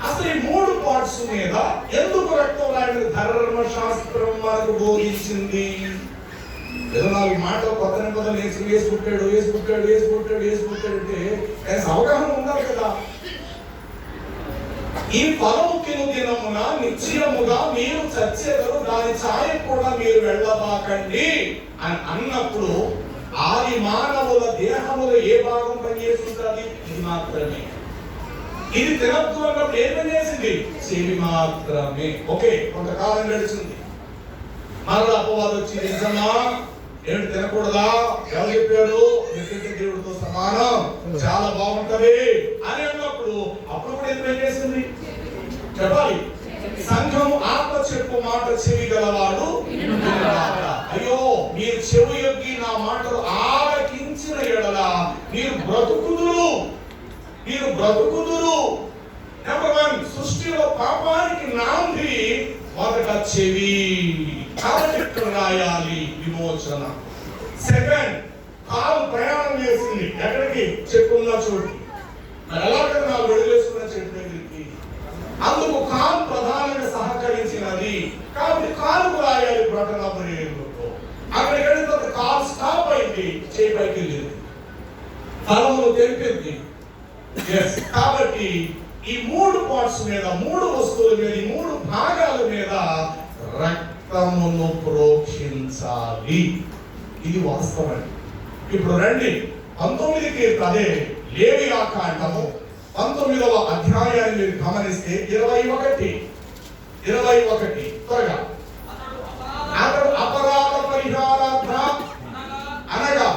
అసలు ఈ 3 పార్ట్స్ మీద ఎందుకు రక్తం రాయని ధర్మశాస్త్రం మనకు బోధించింది? 24 మాటలు కొత్త నిబంధనలు వేసి పుట్టాడు అంటే అవగాహన ఉండాలి కదా. ఈ ఫలము తిను దినమున నిశ్చయముగా మీరు చచ్చెదరు, దాని ఛాయ కూడా మీరు వెళ్ళబాకండి అని అన్నప్పుడు ఆది మానవుల దేహములో ఏ భాగం పనిచేస్తుంటుంది? ఇది మాత్రమే. ఇది తినద్దు అన్నప్పుడు ఏం పనిచేసింది? చెవి మాత్రమే. ఓకే, కొంతకాలం గడిచింది. మరలా అపవాదం వచ్చి నిజమా ఏమిటి తినకూడదా? ఎవరు చెప్పారు? దేవుడితో సమానం, చాలా బాగుంటది అని అన్నప్పుడు అప్పుడు కూడా ఏం పనిచేసింది చెప్పాలి. సంఘం ఆత్మ చెప్పు మాట చెవి గలవాడు. అయ్యో, మీరు చెవి యొగ్గి నా మాటలు ఆలకించిన ఎడల మీరు బ్రతుకుదురు. నెంబర్ 1, సృష్టిలో పాపానికి నాంది మొదట చెవి. కాబట్టి రాయాలి విమోచన. సెకండ్, కాలు ప్రయాణం చేసింది ఎక్కడికి? చెట్టున్న చోటుకి. మరి ఎలాగ నా విడుదలేసుకున్న చెట్టు దగ్గరికి. అందుకు కాలు ప్రధానంగా సహకరించినది. కాబట్టి కాలుకు రాయాలి ప్రకటన 17లో. అక్కడికి వెళ్ళిన తర్వాత కాలు స్టాప్ అయింది, చేయి పైకి వెళ్ళింది, ఫలములు తెలిపింది. కాబట్టి ఈ 3 పార్ట్స్ మీద, 3 వస్తువుల మీద, ఈ 3 భాగాల మీద రక్తమును ప్రోక్షించాలి. ఇది వాస్తవం. ఇప్పుడు రండి 19కి అదే లేవియాకాండము 19వ అధ్యాయాన్ని మీరు గమనిస్తే 21 త్వరగా. అతడు అపరాధ పరిహారార్థ అనగా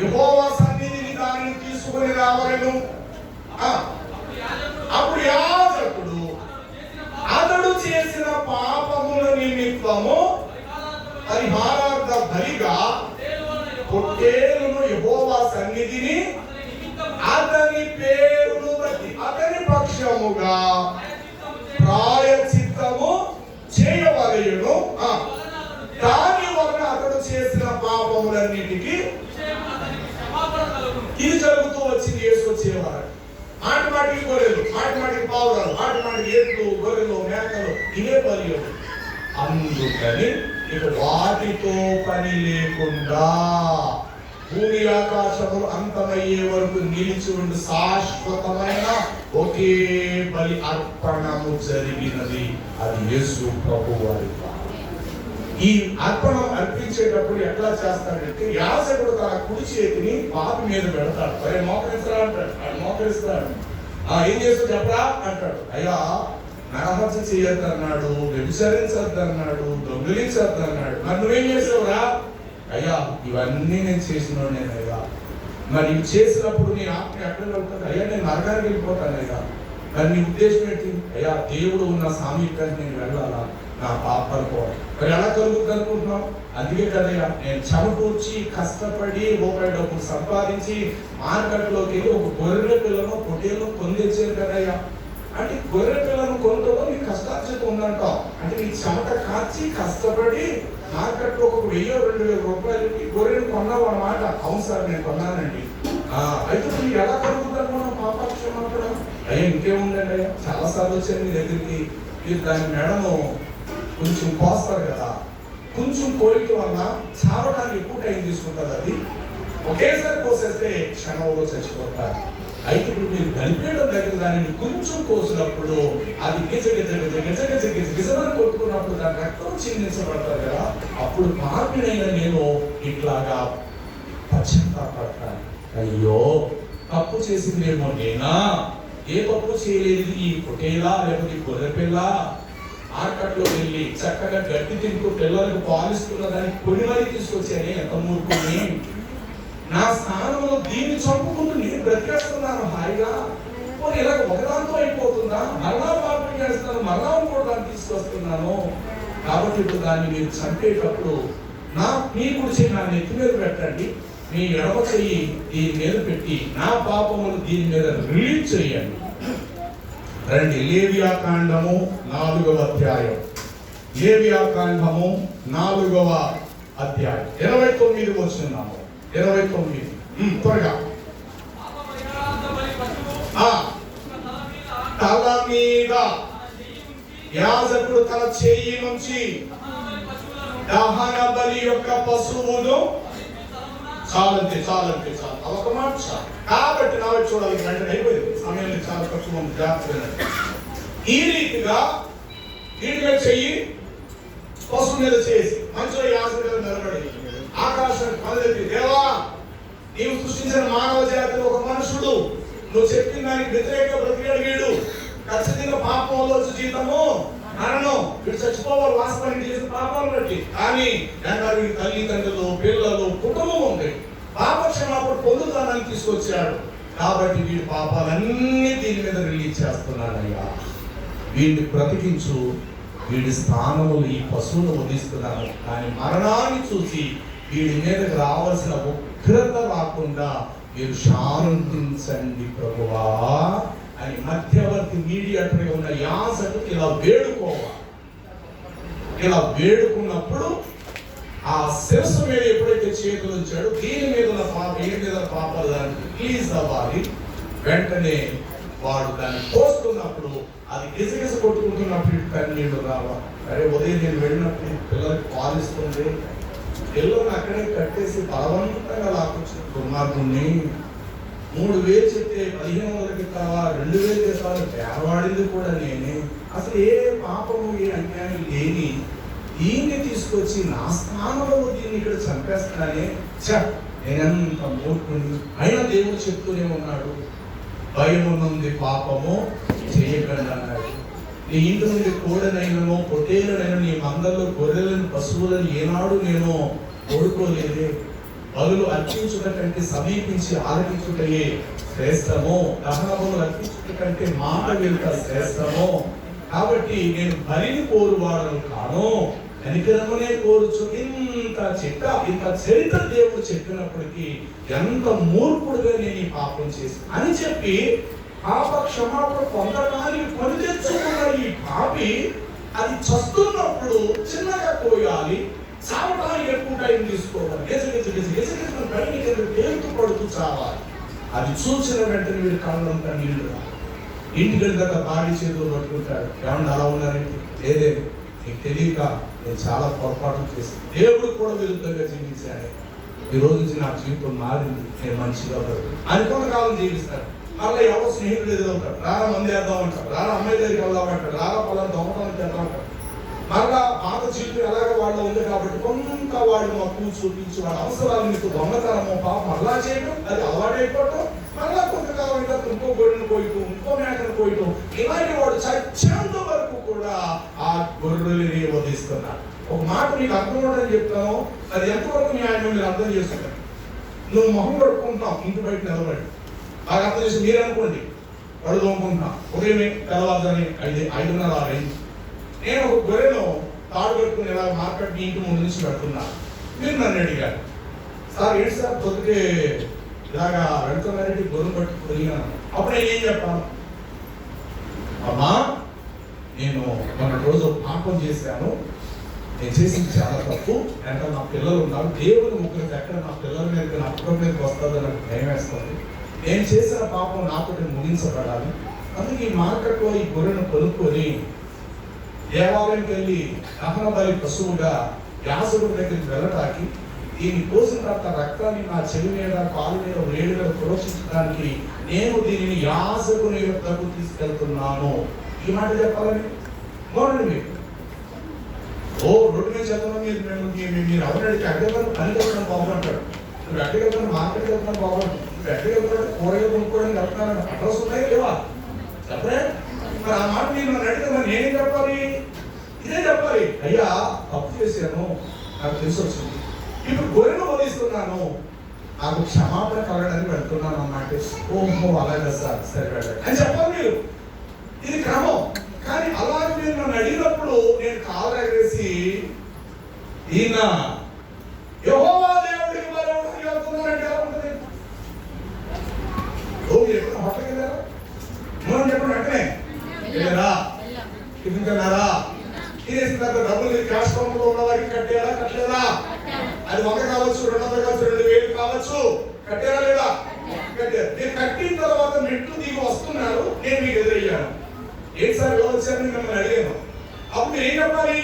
యెహోవా సన్నిధిని దానిని తీసుకుని రావలెను. అప్పుడు యాజకుడు అతడు చేసిన పాపముల నిమిత్తము పరిహారార్థ బలిగా పొట్టేలును యెహోవా సన్నిధిని అతని పేరును బట్టి అతని పక్షముగా ప్రాయశ్చిత్తము చేయవలెను. దాని వలన అతడు చేసిన పాపములన్నిటికీ ఇది జరుగుతూ వచ్చింది. యేసు వచ్చేవారు మాటికి గొర్రెలు, మాటికి పావురాలు, మాటికి ఎడ్లు, గొర్రెలు, మేకలు, ఇవే బలియలు. అందుకని ఇక వాటితో పని లేకుండా భూమి ఆకాశములు అంతమయ్యే వరకు నిలిచి ఉండి శాశ్వతమైన ఒకే బలి అర్పణము జరిగినది. అది యేసు ప్రభువారి. ఈ అర్పణం అర్పించేటప్పుడు ఎట్లా చేస్తాడంటే యాజకుడు తన కుడి చేతిని పాపి మీద పెడతాడు. అరే మోకరిస్తాడు అంటాడు. అది మోకరిస్తాడు. ఏం చేస్తూ చెప్పరా అంటాడు. అయ్యా, నరహత్య చేయొద్దు అన్నాడు, వ్యభిచరించొద్దు అన్నాడు, దొంగిలించొద్దు అన్నాడు. మరి నువ్వేం చేసావురా? అయ్యా, ఇవన్నీ నేను చేసినాడు. నేను అయ్యా, మరి ఇవి చేసినప్పుడు నీ ఆత్మ ఎక్కడ వెళ్తాను? అయ్యా, నేను నరకానికి వెళ్ళిపోతాను. అయ్యా, మరి నీ ఉద్దేశం ఏంటి? అయ్యా, దేవుడు ఉన్న సామీప్యానికి నేను వెళ్ళాలా, నా పాపాలు పోవాలి. మరి ఎలా కలుగుతుంది అనుకుంటున్నాం? అందుకే కదయ్యా నేను చెమటూర్చి కష్టపడి రూపాయి డబ్బులు సంపాదించి మార్కెట్లోకి వెళ్ళి ఒక గొర్రెల పిల్లను పొట్టేలను కొని తెచ్చాను కదయ్యా. అంటే గొర్రె పిల్లను కొనుక్కో నీ కష్టార్జిత ఉందంటావు. అంటే నీ చెమట కాచి కష్టపడి మార్కెట్లో ఒక 1000-2000 రూపాయలకి గొర్రెను కొన్నావు అన్నమాట. అవును సార్, నేను కొన్నానండి. అయితే మీరు ఎలా కలుగుతుంది అనుకున్నాం పాపాక్షేమం? అయ్యా, ఇంకేముందండి అయ్యా, చాలా సార్లు వచ్చాను మీ దగ్గరికి. మీరు దాని మేడము కొంచెం కోస్తారు కదా, కొంచెం కోయటం వల్ల చావడానికి ఎక్కువ టైం తీసుకుంటుంది. అది ఒకేసారి కోసేస్తే క్షణంలో చచ్చిపోతారు. అయితే ఇప్పుడు మీరు కలిపేయడం దగ్గర దానిని కొంచెం కోసినప్పుడు అది గిజమని కొట్టుకున్నప్పుడు దాని రక్తం చిందించబడతారు కదా, అప్పుడు పాపినైనా నేను ఇట్లాగా పశ్చాత్తాపడతాను. అయ్యో, తప్పు చేసిందేమో నేనా? ఏ తప్పు చేయలేదు. ఈ పొట్టేలా లేకపోతే గొర్రె పిల్ల మార్కెట్లో వెళ్ళి చక్కగా గడ్డి తింటూ పిల్లలకు పాలిస్తున్న దానికి కొన్ని మరీ తీసుకొచ్చానే, ఎంత మూర్ఖుని. నా స్థానంలో దీన్ని చంపుకుంటూ నేను బ్రతికేస్తున్నాను హాయిగా. ఇలాగ ఒకదాంతో అయిపోతుందా? మరలా పాపం చేస్తాను, మరలా కూడా దాన్ని తీసుకొస్తున్నాను. కాబట్టి ఇప్పుడు దాన్ని మీరు చంపేటప్పుడు మీ కుడి చెయ్యి నా నెత్తి మీద పెట్టండి, మీ ఎడమ చెయ్యి దీని మీద పెట్టి నా పాపములు దీని మీద రిలీజ్ చేయండి. రండి, లేవియాకాండము 4వ అధ్యాయం. లేవియాకాండము 4వ అధ్యాయం 29 వస్తున్నాము. 29 త్వరగా. తల మీద యాజకుడు తన చెయ్యి నుంచి దహన బలి యొక్క పశువును చాలంతే చాలు. ఒక మాట చాలు. కాబట్టి నా చూడాలి, వెంటనే అయిపోయింది. సమయం చాలా తక్కువ ఉంది, జాగ్రత్త. ఈ రీతిగా వీడి మీద చెయ్యి, పశువు మీద చేసి మంచులో యాస మీద నిలబడి ఆకాశానికి కళ్ళెత్తి, దేవా నీవు సృష్టించిన మానవ జాతిలో ఒక మనుషుడు, నువ్వు చెప్పిన దానికి వ్యతిరేక బ్రతికాడు వీడు, ఖచ్చితంగా పాపంలో జీతము మరణం, వీడు చచ్చిపోవాలి వాస్తవానికి చేసిన పాపాలు బట్టి. కానీ వీడి తల్లిదండ్రులు, పిల్లలు, కుటుంబం ఉంది, పాప క్షమాపణ పొందుతానని తీసుకొచ్చాడు. కాబట్టి వీడి పాపాలన్నీ దీని మీద రిలీజ్ చేస్తున్నానయ్యా, వీడిని బ్రతికించు, వీడి స్థానములు ఈ పశువును వదిస్తున్నాను. కానీ మరణాన్ని చూసి వీడి మీదకి రావాల్సిన ఉగ్రత రాకుండా మీరు శాంతించండి ప్రభువా అని మధ్యవర్తి మీడియేటర్గా ఉన్న యాజకుడు ఇలా వేడుకోవాలి. ఇలా వేడుకున్నప్పుడు ఆ శిరస్సు మీద ఎప్పుడైతే చేతులు ఉంచాడో దీని మీద ఉన్న పాప, ఏ మీద పాపాలు దానికి రిలీజ్ అవ్వాలి. వెంటనే వాడు దాన్ని కోస్తున్నప్పుడు అది గిజగిజ కొట్టుకుంటున్నప్పుడు కన్నీళ్ళు రావాలి. అరే ఉదయం నేను వెళ్ళినప్పుడు పిల్లలకి పాలిస్తుంది, పిల్లల్ని అక్కడే కట్టేసి బలవంతంగా లాక్కొచ్చిన దుర్మార్గుణ్ణి 3,000 చెప్తే 1,500 ఇస్తావా, 2,000 చేస్తావా, పేరవాడింది కూడా నేనే. అసలు ఏ పాపము, ఏ అన్యాయం లేని దీన్ని తీసుకొచ్చి నా స్థానంలో దీన్ని ఇక్కడ చంపేస్తానే, నేనెంత మూర్ఖుని. అయినా దేవుడు చెప్తూనే ఉన్నాడు, భయం నుండి పాపము చేయకండి అన్నాడు. నీ ఇంటి నుండి కోడనైనను పొట్టేలనైనా నీ మందల్లో గొర్రెలను పశువులను ఏనాడు నేను కోరుకోలేదే. బలులు అర్పించుట కంటే సమీపించి ఆలకించుటయే శ్రేష్టము, దహన బలులు అర్పించుట కంటే మాట వెనుక శ్రేష్టము. కాబట్టి నేను బలిని కోరువాడను కాను, కనికరమునే కోరుచు. ఇంత చరిత్ర దేవుడు చెప్పినప్పటికీ ఎంత మూర్ఖుడుగా నేను ఈ పాపం చేసి అని చెప్పి పాప క్షమాపణ పొందడానికి కొని తెచ్చుకున్న ఈ పాపి అది చస్తున్నప్పుడు చిన్నగా కోయాలి, చావడానికి ఎక్కువ టైం తీసుకోవాలి, తేలుతూ పడుతూ చావాలి. అది చూసిన వెంటనే వీడు కళ్ళంతా నీళ్లు. ఇంటికి వెళ్ళిన బాడీ చేతులు పట్టుకుంటాడు, ఏమన్నా అలా ఉన్నారంటే లేదే, నీకు తెలియక నేను చాలా పొరపాట్లు చేశాను, దేవుడు కూడా విరుద్ధంగా జీవించాను, ఈ రోజు నుంచి నా జీవితం మారింది, నేను మంచిగా అని కొంతకాలం జీవిస్తాను. మళ్ళీ ఎవరు స్నేహితులు ఎదురవుతారు, రారా మంది వేద్దాం అంటారు, రారా అమ్మాయి దగ్గరికి వెళ్దాం అంటారు, రారా పొలం దొంగతనం చేద్దాం అంటారు. మళ్ళా పాత జీవితం ఎలాగో వాళ్ళు ఉంది కాబట్టి కొంత వాడు మక్కువ చూపించి వాడి అవసరాలు మీకు దొంగతనము పాపం అలా చేయడం, అది అలవాటైపోవటం, మళ్ళా కొంతకాలం ఇంకా ఇంకో గొర్రెను పోయటం, ఇంకో మేకను పోయటం, ఇలాంటి వాడు చచ్చేంత వరకు కూడా ఆ గొర్రెలని వదిలిస్తున్నాడు. ఒక మాట మీకు అర్థమవుతుందని చెప్తాను, అది ఎంతవరకు న్యాయం మీరు అర్థం చేసుకుంటారు. నువ్వు మొహం కడుక్కుంటావు ఇంటి బయట నిలబడి, బాగా అర్థం చేసి మీరు అనుకోండి, వాడు తోముకుంటాం ఉదయమే తెల్లవారుజాని 5:30 6 నేను ఒక గొర్రెను తాడు పెట్టుకుని ఇలా మార్కెట్ ఇంటి ముందు నుంచి పెడుతున్నా. మీరు నన్ను అడిగారు, సార్ ఏంటి సార్ పొద్దుకే ఇలాగా వెళ్తున్నారంటే గొర్రెను పట్టుకుని. అప్పుడు నేను ఏం చెప్పాను, అమ్మా నేను మొన్న రోజు పాపం చేశాను, నేను చేసింది చాలా తప్పు, అంటే నా పిల్లలు ఉన్నారు, దేవుని ముగ్గురికి ఎక్కడ నా పిల్లల మీద నా కుటుంబం మీదకి వస్తుందో నాకు భయం వేస్తుంది, నేను చేసిన పాపం నాతోటి ముగించబడాలి, అందుకే ఈ మార్కెట్లో ఈ గొర్రెను కొనుక్కొని దేవాలయంకి వెళ్ళి దహన బలి పశువుగా యాజకుడి దగ్గరికి వెళ్ళటానికి, దీన్ని కోసిన తర్వాత రక్తాన్ని నా చెవి మీద కాలు మీద వేడి మీద ప్రోక్షించడానికి నేను దీనిని యాజకుని యొద్దకు తీసుకెళ్తున్నాను. ఈ మాట చెప్పాలని మోడండి మీరు రోడ్డు మీద చెప్తాను, మీరు ఎవరినడికి అడ్డగలను పని వెళ్తాను బాగుంటాడు, నువ్వు అడ్డగలను మార్కెట్కి వెళ్తాను బాగుంటుంది, నువ్వు అడ్డగలను కూరగాయలు కొనుక్కోవడానికి వెళ్తున్నాను, అడ్రస్ ఉన్నాయి లేవా చెప్పలే. మరి ఆ మాట నేను నన్ను అడిగితే మరి నేనేం చెప్పాలి, ఇదే చెప్పాలి, అయ్యా తప్పు చేశాను నాకు తెలిసి వచ్చింది, ఇప్పుడు గొర్రెను వదిలిస్తున్నాను, నాకు క్షమాపణ కలగడానికి వెళ్తున్నాను అన్నమాట. ఓహో అలాగే సార్, సరే వెళ్ళండి అని చెప్పాలి మీరు. ఇది క్రమం. కానీ అలాగే మీరు నన్ను అడిగినప్పుడు నేను కాలు ఎగరేసి ఈయన యెహోవా దేవుడికి బలి వెళ్తున్నారంటే ఎలా ఉంటుంది? ఓ మీరు ఎప్పుడు హోటల్కి వెళ్ళారా? మనం చెప్పండి వెంటనే వెళ్ళారా, టిఫిన్ తిన్నారా, తినేసిన తర్వాత డబ్బులు క్యాష్ కౌంటర్లో ఉన్న వారికి కట్టారా కట్టలేదా? అది 100 కావచ్చు, 200 కావచ్చు, 2000 కావచ్చు, కట్టారా లేదా? కట్టారు. నేను కట్టిన తర్వాత మెట్లు దిగి వస్తున్నారు, నేను మీకు ఎదురయ్యాను, ఏంటి సార్ ఎలా వచ్చారని మిమ్మల్ని అడిగాను. అప్పుడు మీరు ఏం చెప్పాలి,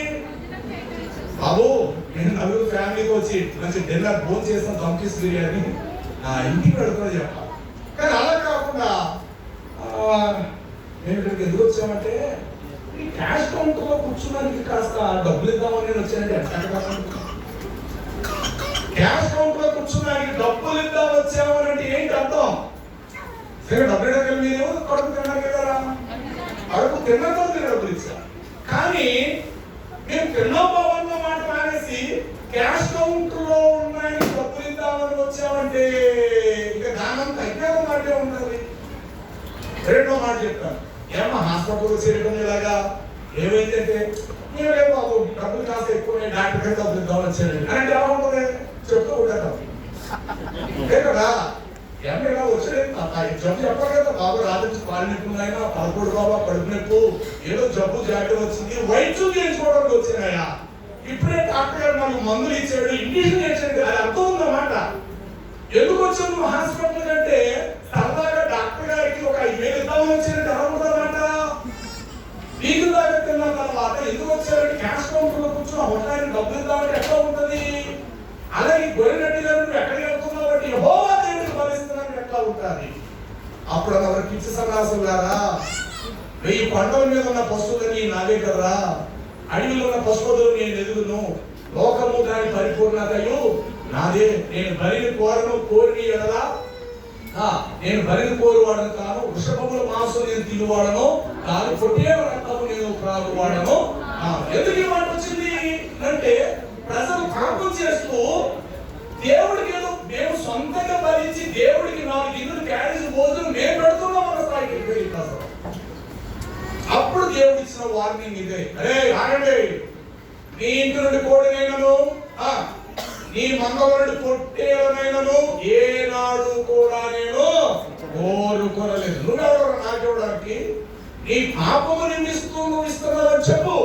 బాబు నేను నలుగురు ఫ్యామిలీకి వచ్చి మంచి డిన్నర్ భోజనం చేస్తాం, దంపిస్ బిర్యానీ నా ఇంటికి పెడుతున్నా చెప్పాలి. కానీ అలా కాకుండా మేము ఇక్కడికి ఎందుకు వచ్చామంటే ఈ క్యాష్ కౌంటర్ లో కూర్చున్నానికి కాస్త డబ్బులు ఇద్దామని నేను వచ్చానంటే క్యాష్ కౌంటర్ లో కూర్చున్నానికి డబ్బులు ఇద్దాం వచ్చామనంటే ఏంటి అర్థం? సరే డబ్బులు ఇవ్వగల మీరు కడుపు తిన్నారు కదా, కడుపు తిన్నతో మీరు డబ్బులు ఇచ్చారు. కానీ మేము తిన్నోభావన్న మాట మానేసి క్యాష్ కౌంటర్ లో ఉన్నాయి డబ్బులు ఇద్దామని వచ్చామంటే ఇక దానం తగ్గిన మాటే ఉంటుంది. రెండో మాట చెప్తాను, ఏమో హాస్పిటల్ చేయడం ఇలాగా ఏమైందంటే నేనే బాబు డబ్బులు కాస్త ఎక్కువ డాక్టర్ గారికి డబ్బులు ఇద్దామని వచ్చాను అంటే ఎలా ఉంటుంది చెప్తూ ఉంటాను కదా. ఏమో ఇలా వచ్చాడు జబ్బు చెప్పాలి కదా, బాబు రాత్రి పాలు నిప్పున్నాయన పదకొండు బాబా కడుపు నొప్పు ఏదో జబ్బు జాగ్రత్త వచ్చింది, వైద్యం చేయించుకోవడానికి వచ్చినాయా, ఇప్పుడే డాక్టర్ గారు మనకు మందులు ఇచ్చాడు, ఇంజక్షన్ చేశాడు. అది అర్థం ఉందన్నమాట. ఎందుకు వచ్చావు నువ్వు హాస్పిటల్ అంటే సరదాగా డాక్టర్ గారికి ఒక 5,000 ఇద్దామని వచ్చినట్టు ఎలా ఉంటుందన్నమాట. వీధి దాకా తిన్న తర్వాత ఎందుకు వచ్చారంటే క్యాష్ కౌంటర్ లో కూర్చొని ఒకసారి డబ్బులు ఇద్దామంటే ఎట్లా ఉంటుంది. అలాగే గొర్రెరెడ్డి గారు నువ్వు ఎక్కడికి వెళ్తున్నావు అంటే యెహోవా దేవుడిని బలిస్తున్నాను ఎట్లా ఉంటుంది. అప్పుడు ఎవరు పిచ్చి సన్నాసులు గారా, 1000 కొండల మీద ఉన్న పశువులని నావే కదరా, అడవిలో ఉన్న పశువులు నేను ఎదుగును, లోకము దాని పరిపూర్ణతయు నాదే, నేను బలిని కోరను, కోరిని ఎడలా నేను బలిని కోరువాడను కాను, వృషభముల మాంసం నేను తినువాడను కాను, పొట్టేల రక్తము నేను త్రాగువాడను. ఎందుకు ఈ మాట వచ్చింది అంటే ప్రజలు పాపం చేస్తూ దేవుడికి ఏదో మేము సొంతంగా భరించి దేవుడికి 4 గిన్నెలు క్యారేజ్ భోజనం మేము పెడుతున్నాం మన స్థాయికి వెళ్ళిపోయింది ప్రజలు. అప్పుడు దేవుడు ఇచ్చిన వార్నింగ్ ఇదే, అరే ఆగండి, నీ ఇంటి నుండి కోడినైనను నీ మందల నుండి పొట్టేలనైనను ఏనాడు కూడా నేను కోరుకోనలేదు. నువ్వెవరు నాకెవడానికి? నీ పాపము నిందిస్తూ నువ్వు ఇస్తున్నావని చెప్పు,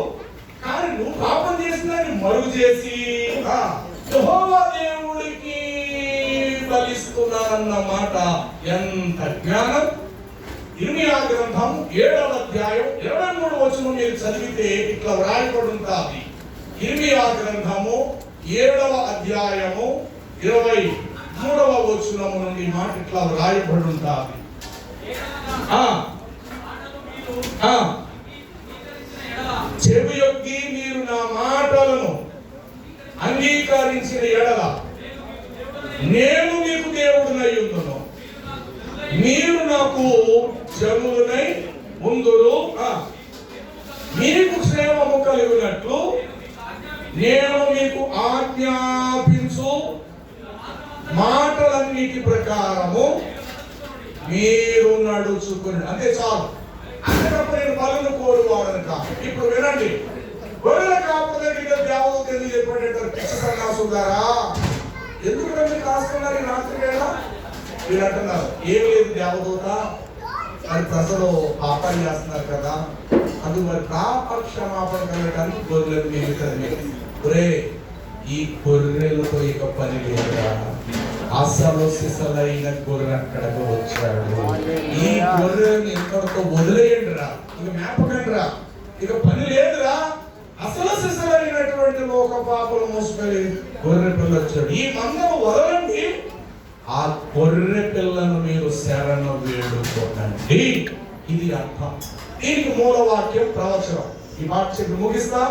కానీ నువ్వు పాపం చేసిందని మరుగు చేసి యెహోవా దేవుడికి బలిస్తున్నానన్న మాట ఎంత జ్ఞానం. ఇర్మియా గ్రంథం 7వ అధ్యాయం 23వ వచనం మీరు చదివితే ఇట్లా వ్రాయబడి ఉంటుంది. ఇర్మియా గ్రంథము 7వ అధ్యాయము 23వ వచనము నుండి మాట ఇట్లా వ్రాయబడి ఉంటుంది. చెవియొగ్గి మీరు నా మాటలను అంగీకరించిన ఎడల నేను మీకు దేవుడినై ఉండును, మీరు నాకు జనులనై ఉందురు, మీకు క్షేమము కలిగినట్లు నేను మీకు ఆజ్ఞాపించు మాటలన్నిటి ప్రకారము మీరు నడుచుకుని. అంతే చాలు. అంతేటప్పుడు నేను బలను కోరువాడను కాదు. ఇప్పుడు వినండి, గొర్రెల కాపుల దగ్గర దేవదూత ఎందుకు చెప్పాడంటారు పిచ్చి సన్నాసులు గారా, ఎందుకు రండి కాస్తున్నారు ఈ రాత్రి వేళ? మీరు అంటున్నారు ఏం లేదు దేవదూత, మరి ప్రజలు పాపాలు చేస్తున్నారు కదా, అందుకు మరి పాప క్షమాపణ కలగడానికి గొర్రెలకు మీరు చదివి ఒరే ఈ గొర్రెలతో ఇక పని లేదురా, అసలు సిసలైన గొర్రె అక్కడకు వచ్చాడు, ఈ గొర్రెని ఇక్కడతో వదిలేయండి రా, ఇక మేపకండి రా, ఇక పని లేదురా, అసలు సిసలైనటువంటి లోక పాపలు మోసుకొని గొర్రె పిల్ల వచ్చాడు, ఈ మందను వదలండి, ఆ గొర్రె పిల్లను మీరు శరణు వేడుకోకండి. ఇది అర్థం. దీనికి మూలవాక్యం ప్రవచనం. ఈ మాట చెప్పి ముగిస్తా.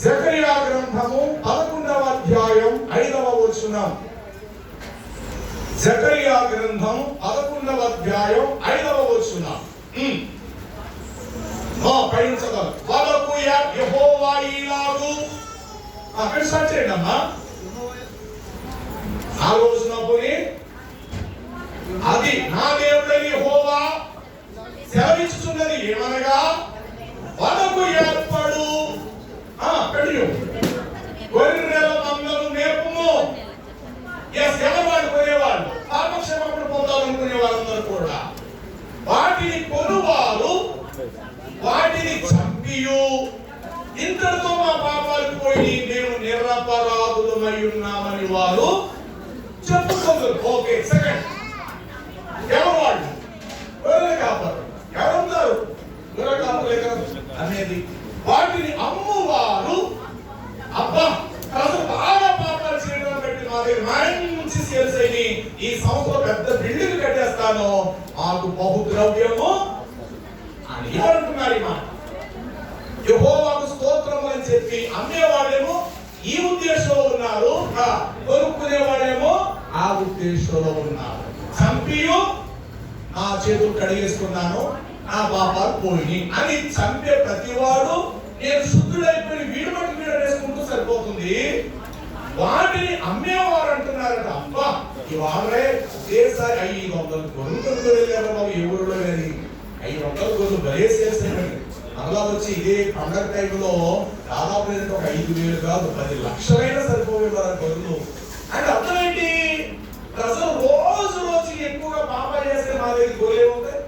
జకరియా గ్రంథము 11వ అధ్యాయం 5వ వచనం. జకరియా గ్రంథం 11వ అధ్యాయం 5వ వచనం. పైన చదవాలి. వలకు యెహోవా ఇలాగు అక్కడ స్టార్ట్ చేయండి అమ్మా. ఆ రోజున పోయి అది నా దేవుడైన యెహోవా సెలవిచ్చుచున్నది ఏమనగా వలకు ఏర్పడు గొర్రెల మందను మేపుము. ఎవరు పోయేవాళ్ళు పాపక్షేమం పొందాలనుకునే వాళ్ళందరూ కూడా వాటిని కొనువారు వాటిని చంపియు ఇంతటితో మా పాపాలు పోయి మేము నిరపరాధులమై ఉన్నామని వారు చెప్పుకోరు. ఓకే, సెకండ్ ఎవరు వాళ్ళు? గొర్రెల కాపరు. ఎవరున్నారు? గొర్రెల కాపరు అనేది వాటిని అమ్మువారు. అబ్బా అసలు బాగా పాపాలు చేయడం బట్టి మా దగ్గర మంచి సేల్స్ అయ్యి ఈ సంవత్సరం పెద్ద బిల్డింగ్ కట్టేస్తాను, మాకు బహుద్రవ్యము అని ఎవరుంటున్నారు. ఈ మాట యెహోవాకు స్తోత్రం అని చెప్పి అమ్మేవాడేమో ఈ ఉద్దేశంలో ఉన్నారు, కొనుక్కునేవాడేమో ఆ ఉద్దేశంలో ఉన్నారు. చంపియు నా చేతులు కడిగేసుకున్నాను, నా పాపాలు పోయి అని చంపే ప్రతివాడు నేను శుద్ధుడైపోయి వీడు మట్టి వీడ వేసుకుంటూ సరిపోతుంది. వాటిని అమ్మేవారు అంటున్నారట, అబ్బా ఇవాళే ఒకేసారి 500 గొర్రెలు వెళ్ళారు బాబు, ఏ ఊరిలో కానీ 500 గొర్రెలు బలేసేసారు. మరలా వచ్చి ఇదే పండగ టైంలో దాదాపు ఒక 5,000 కాదు 10 లక్షలైనా సరిపోయేవారు గొర్రెలు. అంటే అర్థం ఏంటి? ప్రజలు రోజు రోజుకి ఎక్కువగా పాపా చేస్తే మా దగ్గర గొర్రెలు ఉంటాయి.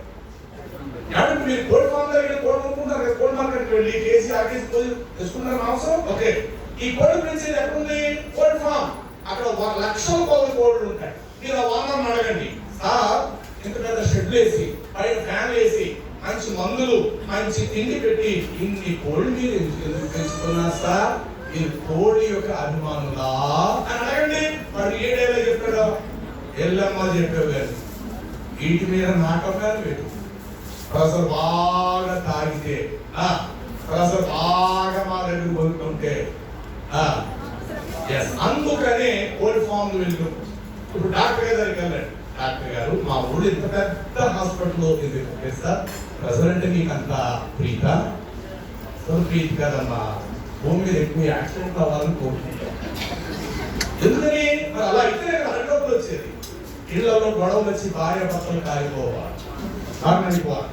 కాబట్టి మీరు కోడి ఫామ్ దగ్గర కోడి కొనుక్కుంటారు కదా, కోడి మార్కెట్కి వెళ్ళి కేజీ ఆకేసి కోడి తెచ్చుకుంటారు అవసరం. ఓకే, ఈ కోడి పెంచేది ఎక్కడుంది? కోడి ఫామ్. అక్కడ 1,00,000 కోళ్ళు ఉంటాయి. మీరు ఆ వాహనం అడగండి, సార్ ఇంత పెద్ద షెడ్లు వేసి పైన ఫ్యాన్లు వేసి మంచి మందులు మంచి తిండి పెట్టి ఇన్ని కోళ్ళు మీరు ఎందుకు పెంచుకున్నారు సార్? మీరు కోడి యొక్క అభిమానులా అని అడగండి. మరి ఏడేలా చెప్పాడు? ఎల్లమ్మ చెప్పేవారు. వీటి మీద నాటకాలు పెట్టు. ప్రజలు బాగా తాగితే, ప్రజలు బాగా మా దగ్గర కొనుక్కుంటే అందుకనే కోల్డ్ ఫామ్ వెళ్తూ ఇప్పుడు డాక్టర్ గారి దగ్గరికి వెళ్ళండి. డాక్టర్ గారు, మా ఊళ్ళో ఇంత పెద్ద హాస్పిటల్లో సార్ ప్రజలు అంటే మీకు అంత ప్రీత? ప్రీతి కదమ్మా, భూమి మీద ఎక్కువ యాక్సిడెంట్ అవ్వాలని కోరుకుంటాం. ఎందుకని? మరి అలా అయితే అరడబ్బులు వచ్చేది. ఇళ్లలో గొడవలు వచ్చి భార్య భర్తలు కాలిపోవాలి,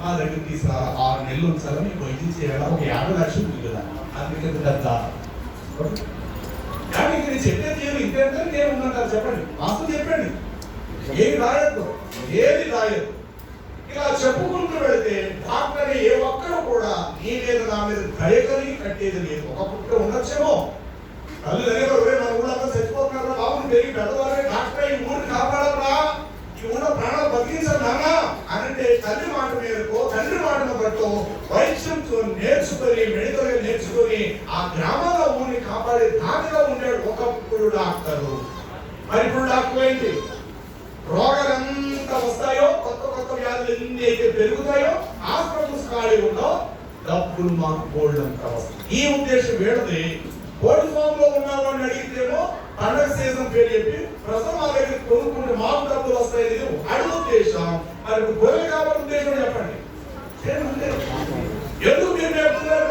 మా దగ్గర తీసుకురా 6 నెలలు ఉంచాలని మీకు వైద్యం చేయాలా, ఒక 50 లక్షలు మిగులుదా, అందుకే పెద్ద. కానీ నేను చెప్పేది ఇంతే నేను ఉన్నట్టు చెప్పండి, మాకు చెప్పండి, ఏది రాయద్దు, ఏది రాయద్దు. ఇలా చెప్పుకుంటూ వెళితే డాక్టర్ ఏ ఒక్కరు కూడా నీ మీద నా మీద దయ కలిగి కట్టేది లేదు. ఒకప్పుడు ఉండొచ్చేమో, కళ్ళు దగ్గర మన ఊళ్ళో చచ్చిపోతున్నారు బాబు, పెరిగి పెద్దవాళ్ళే డాక్టర్ ఈ ఊరిని కాపాడరా, ఈ ఊళ్ళో ప్రాణాలు బతికించారు నాన్న అంటే తల్లి మాట మీదకో తండ్రి మాటను బట్టో వైద్యం నేర్చుకొని మెడికల్ నేర్చుకొని ఆ గ్రామాల ఊరిని కాపాడే దానిగా ఉండేది ఒకప్పుడు డాక్టరు. మరి ఇప్పుడు డాక్టర్ ఏంటి? రోగాలు ఎంత వస్తాయో, కొత్త కొత్త వ్యాధులు ఎన్ని అయితే పెరుగుతాయో, హాస్పిటల్స్ ఖాళీ ఉండో, డబ్బులు మాకు బోల్డ్ అంత వస్తాయి. ఈ ఉద్దేశం వేడది. కోల్డ్ ఫామ్ లో ఉన్న వాళ్ళని అడిగితేమో పండగ సీజన్ పేరు చెప్పి ప్రజలు మా దగ్గర కొనుక్కుంటే మాకు డబ్బులు వస్తాయి, అడుగు ఉద్దేశం. మరి గొర్రెలు కావాలి ఉద్దేశం చెప్పండి. ఎందుకు మీరు చెప్తున్నారు?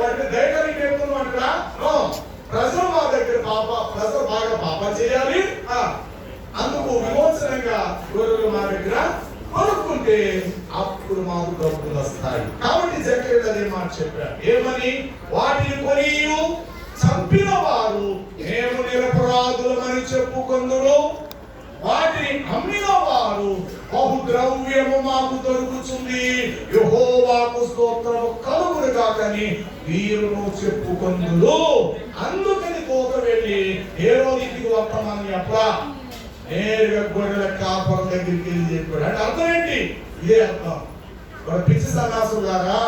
వాటిని దయకలి చెప్తున్నాం అంటారా? ప్రజలు మా దగ్గర ప్రజలు బాగా పాపం చేయాలి, అందుకు విమోచనంగా గొర్రెలు మా దగ్గర కొనుక్కుంటే అప్పుడు మాకు డబ్బులు వస్తాయి. కాబట్టి జకర్యా అదే మాట చెప్పారు, ఏమని? వాటిని కొని చంపిన వారు మేము నిరపరాధులమని చెప్పుకొందురు, వాటిని అమ్మిన వారు బహుద్రవ్యము మాకు దొరుకుతుంది, యెహోవాకు స్తోత్రము కలుగును గాకని వీరును చెప్పుకొందురు. అందుకని కోత వెళ్ళి హేరోదు ఇంటికి వస్తామని అప్పుడు నేరుగా గొర్రెల కాపరం దగ్గరికి వెళ్ళి చెప్పాడు. అంటే అర్థం ఏంటి? ఇదే అర్థం. పిచ్చి సన్నాసులు గారా,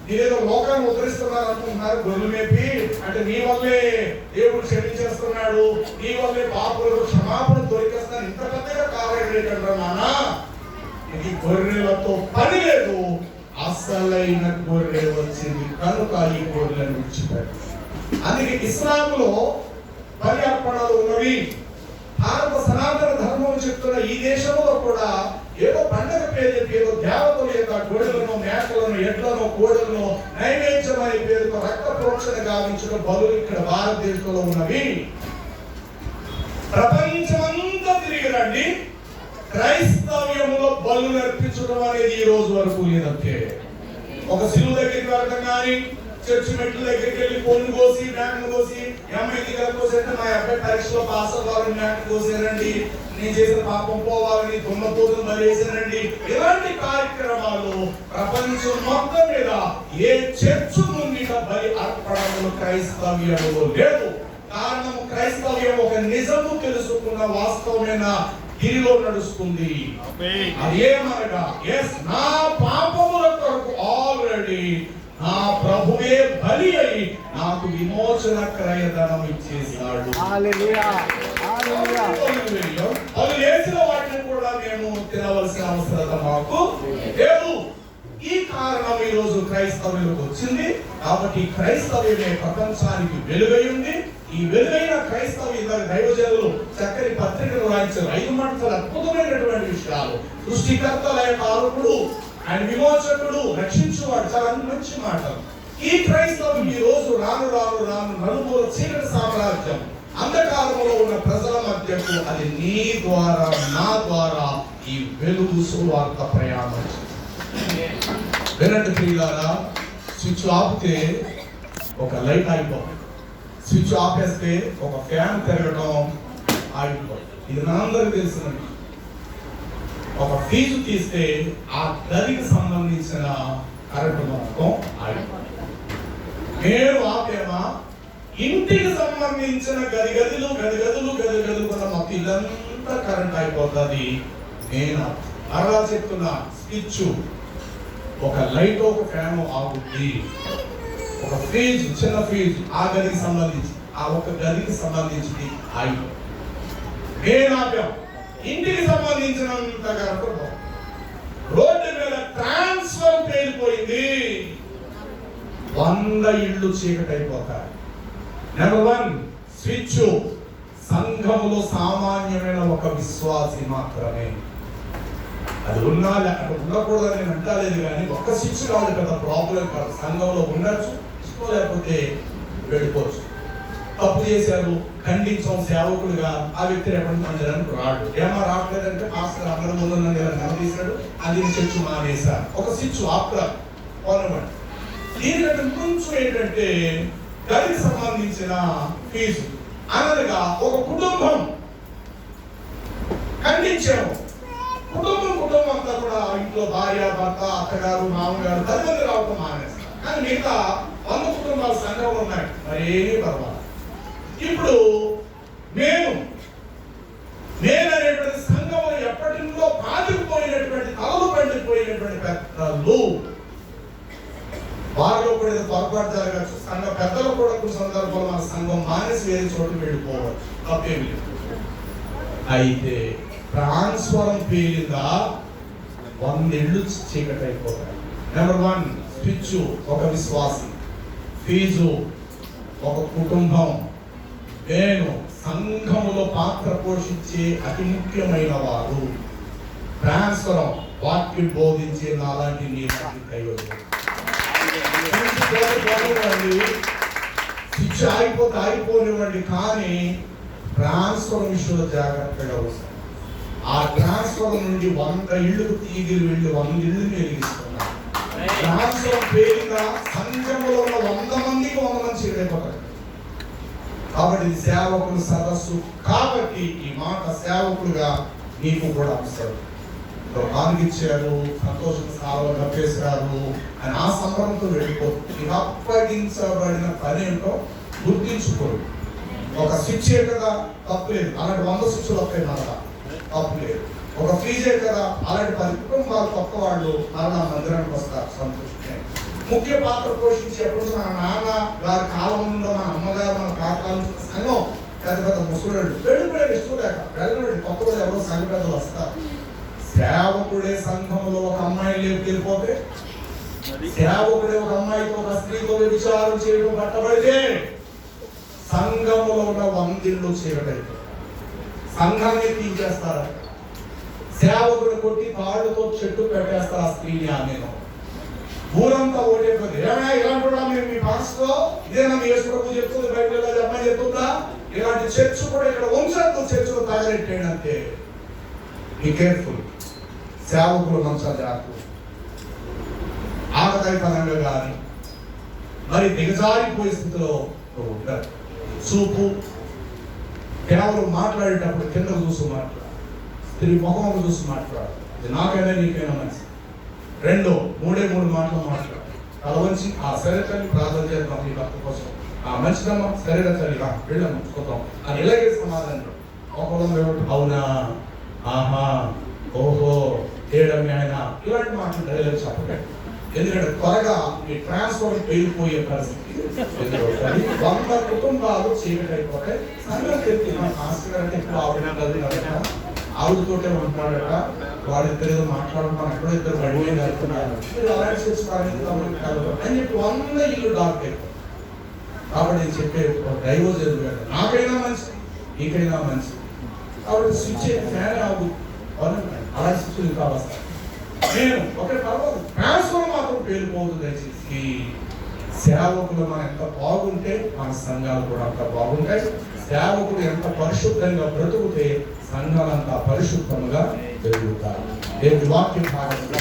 మీరేదో లోకాన్ని ఉద్ధరిస్తున్నారు అనుకుంటున్నారు గొర్రెలు మేపి. అంటే నీ వల్లే దేవుడు క్షమించేస్తున్నాడు, నీ వల్లే పాపులకు క్షమాపణ దొరికేస్తున్నాను, ఇంత పెద్దగా కావాలంటారా నాన్న? ఇది గొర్రెలతో పని లేదు, అసలైన గొర్రె వచ్చింది కనుక ఈ గొర్రెలను విడిచిపెట్టు. అందుకే ఇస్లాంలో బలి అర్పణలు ఉన్నవి. భారత సనాతన ధర్మం చెప్తున్న ఈ దేశంలో కూడా ఏదో పండగ పేరు చెప్పి ఏదో దేవతల యొక్క గొడవలను, మేకలను, ఎడ్లను, కోడలను నైవేద్యం అనే పేరుతో రక్త ప్రోక్షణ గావించిన బలులు ఇక్కడ భారతదేశంలో ఉన్నవి. ప్రపంచమంతా తిరిగి రండి, క్రైస్తవ్యంలో బలు అర్పించడం అనేది ఈ రోజు వరకు లేదంటే. ఒక సిలువ దగ్గరికి వెళ్ళడం కానీ, చర్చి మెట్ల దగ్గరికి వెళ్ళి పొన్ను కోసి మేకను కోసి అమ్మాయి దగ్గర కోసేట మా అబ్బాయి పరీక్షలో పాస్ అవ్వాలని మేకను కోసారండి, నేను చేసిన పాపం పోవాలని దున్నపోతులు బలేసానండి. ఇలాంటి కార్యక్రమాలు ప్రపంచం మొత్తం మీద ఏ చర్చ్ ముంగిట బలి అర్పణలు క్రైస్తవ్యంలో లేదు. కారణం క్రైస్తవ్యం ఒక నిజము తెలుసుకున్న వాస్తవమైన గిరిలో నడుస్తుంది. అదేమనగా నా పాపముల కొరకు ఆల్రెడీ నా ప్రభువే బలి అయి నాకు విమోచన క్రయధనం ఇచ్చేసాడు. అది వేసిన వాటిని కూడా మేము తినవలసిన అవసరం మాకు లేదు. ఈ కారణం ఈ రోజు క్రైస్తవులకు వచ్చింది. కాబట్టి క్రైస్తవ్యమే ప్రపంచానికి వెలుగై ఉంది. ఈ వెలుగైన క్రైస్తవ్య దైవజనులు చక్కని పత్రికలు రాయించారు. 5 మాటలు అద్భుతమైనటువంటి విషయాలు. సృష్టికర్త కారకుడు, ఆయన విమోచకుడు, రక్షించువాడు, చాలా మంచి మాటలు. ఈ క్రైస్తవం ఈ రోజు రాను రాను రాను నలుమూల చీకటి సామ్రాజ్యం అంధకారంలో ఉన్న ప్రజల మధ్యకు అది నీ ద్వారా నా ద్వారా ఈ వెలుగు సువార్త ప్రయాణం. వినండి ప్రియులారా, స్విచ్ ఆపితే ఒక లైట్ ఆగిపోతుంది, స్విచ్ ఆపేస్తే ఒక ఫ్యాన్ తిరగడం ఆగిపోతుంది. ఇది మనందరికీ తెలిసినది. ఒక ఫీజు తీస్తే ఆ గదికి సంబంధించిన కరెంటు మొత్తం ఆగిపోతుంది. నేను ఆపేమా, ఇంటికి సంబంధించిన గదిగదులు కొన్న మొత్తం ఇదంతా కరెంట్ అయిపోతుంది. నేను అలా చెప్తున్నా, స్విచ్ ఒక లైట్ ఒక ఫ్యాన్ ఆగుద్ది. ఒక ఫీజు, చిన్న ఫీజు ఆ గదికి సంబంధించి, ఆ ఒక గదికి సంబంధించి ఆగిపోతుంది. నేను ఆపాం, ఇంటికి సంబంధించినంత కరెంట్ రోడ్డు మీద ట్రాన్స్ఫర్ పేలిపోయింది. 100 ఇళ్ళు చీకటి అయిపోతాయి. నెంబర్ 1 స్విచ్ సంఘములో సామాన్యమైన ఒక విశ్వాసి మాత్రమే. అది ఉన్నా అక్కడ ఉండకూడదని నేను అంటలేదు, కానీ ఒక్క స్విచ్ కాదు కదా ప్రాబ్లం కాదు. సంఘంలో ఉండొచ్చు, ఇష్టం లేకపోతే వెళ్ళిపోవచ్చు. తప్పు చేశారు, ఖండించాం సేవకులుగా, ఆ వ్యక్తి రేపటి మందిరానికి రాడు. ఏమో రావట్లేదంటే పాస్టర్ అందరి ముందు నిలదీశాడు, అది చర్చ మానేశారు. ఒక స్విచ్ ఆఫ్టర్ పోనమాట. దీనికంటే కొంచెం ఏంటంటే గదికి సంబంధించిన ఫీజు అనగా ఒక కుటుంబం ఖండించాము. కుటుంబం అంతా కూడా ఇంట్లో భార్య, భర్త, అత్తగారు, మామగారు 10 మంది రావటం మానేస్తారు. కానీ మిగతా 100 కుటుంబాలు సంఘంలో ఉన్నాయి, మరేమీ పర్వాలేదు. ఇప్పుడు నేను అనేటువంటి సంఘంలో ఎప్పటి నుండో పాతిపోయినటువంటి తలలు పండిపోయినటువంటి పెద్దలు, వారిలో కూడా పొరపాటు జరగచ్చు. సంఘ పెద్దలు కూడా కొన్ని సందర్భంలో మన సంఘం మానేసి వేరే చోటు వెళ్ళిపోవచ్చు, తప్పేమి లేదు. అయితే ట్రాన్స్ఫరం పేలిందా 100 ఇళ్ళు చీకటి అయిపోతాయి. నెంబర్ 1 స్విచ్ ఒక విశ్వాసి, ఫీజు ఒక కుటుంబం, నేను సంఘములో పాత్ర పోషించే అతి ముఖ్యమైన వారు, ట్రాన్స్ఫరం వాక్యం బోధించే నాలాంటి నీలాంటి దైవజనులు. స్విచ్ ఆగిపోనివ్వండి, కానీ ట్రాన్స్ఫర్ విషయంలో జాగ్రత్తగా వస్తాం. ఆ ట్రాన్స్ఫర్ నుండి 100 ఇళ్ళకు తీగిలి వెళ్ళి 100 ఇళ్ళు వెలిగిస్తున్నారు. ట్రాన్స్ఫర్ పేరుగా సంఘంలో ఉన్న 100 మందికి 100 మంది చీకటైపోతారు. కాబట్టి ఇది సేవకులు సదస్సు కాబట్టి ఈ మాట సేవకులుగా నీకు కూడా అవసరం. ఆనందించారు, సంతోషం సార్లు కప్పేశారు అని ఆ సంబరంతో వెళ్ళిపోతుంది. నీకు అప్పగించబడిన పని ఏంటో గుర్తించుకోరు. ఒక స్విచ్చే కదా, తప్పులేదు. అలాంటి 100 స్విచ్లు వస్తాయి, మరలా తప్పులేదు. ఒక ఫీజే కదా, అలాంటి 10 కుటుంబాలు కొత్త వాళ్ళు మరలా మందిరానికి వస్తారు, సంతోషమే. ముఖ్య పాత్ర పోషించి ఎప్పుడు మన నాన్న గారి కాలంలో మన అమ్మగారు మన తాతల సంఘం పెద్ద ముసలాళ్ళు వెళ్ళిపోయాడు, ఇష్టం లేక వెళ్ళిపోయాడు. కొత్త ఎవరో సంఘ పెద్దలు వస్తారు. సేవకుడే సంఘంలో ఒక అమ్మాయి వెళ్ళిపోతే, సేవకుడే ఒక అమ్మాయితో ఒక స్త్రీతో విచారం చేయడం పట్టబడితే సంఘంలో ఉన్న 100 ఇళ్ళు చీకటైపోతాయి. సంఘాన్ని తీసేస్తారా? సేవకుడు కొట్టి తాడుతో చెట్టు పెట్టేస్తారు ఆ స్త్రీని. ఆమెను ఊరంతా ఓటైపోతుంది. ఏమైనా ఇలాంటి మేము మీ పాస్లో ఇదేనా మీ యేసు ప్రభు చెప్తుంది, బైబిల్ అమ్మాయి చెప్తుందా? ఇలాంటి చర్చ్ కూడా ఇక్కడ వంశంతో చర్చలు తగలెట్టేయండి అంతే. Be careful. సేవకులు మంచి జాగ్రత్త. ఆకతాయితనంగా కానీ మరి దిగజారిపోయే స్థితిలో ఉంటారు. చూపు కేవలం మాట్లాడేటప్పుడు కిందకు చూసి మాట్లాడు, స్త్రీ ముఖం చూసి మాట్లాడు. ఇది నాకైనా నీకైనా మంచి. 2 3 మాటలు మాట్లాడు. తల వంచి సరే తల్లి ప్రార్థన చేద్దాం నీ భర్త కోసం, మంచిదమ్మా సరేనా తల్లి వెళ్ళమ్మా చూద్దాం అని ఇలాగే సమాధానం. ఒకళ్ళు అవునా, ఆహా, ఓహో, ఏడమ్మి ఆయన, ఇలాంటి మాటలు డైలాగ్ చెప్పకండి. ఎందుకంటే త్వరగా ఈ ట్రాన్స్ఫర్ వెళ్ళిపోయే పరిస్థితి 100 కుటుంబాలు చీకటైపోతాయి. సంఘం మాస్టర్ అంటే ఎక్కువ ఆవిడ ఆవిడతోటే ఉంటున్నాడట, వాళ్ళిద్దరు ఏదో మాట్లాడుతున్నారు, ఎక్కడో ఇద్దరు బయట వెళ్తున్నారు, మీరు అలాంటి చేసుకోవాలి అని చెప్పి 100 ఇల్లు డార్క్ అయిపోయి. కాబట్టి నేను చెప్పే డైవోర్స్ ఎదుగుతాడు, నాకైనా మంచిది నీకైనా మంచిది. కాబట్టి స్విచ్ ఫ్యాన్ ఆగు అలాంటి స్విచ్లు ఇంకా వస్తాయి. నేను ఒకే పర్వాలేదు, ట్రాన్స్ఫర్ మాత్రం పేరుపోతుంది. దయచేసి సేవకులు మనం ఎంత బాగుంటే మన సంఘాలు కూడా అంత బాగుంటాయి. సేవకుడు ఎంత పరిశుద్ధంగా బ్రతుకుతే సంఘాలంతా పరిశుద్ధంగా జరుగుతాయి. దేవుని వాక్యం భాగంగా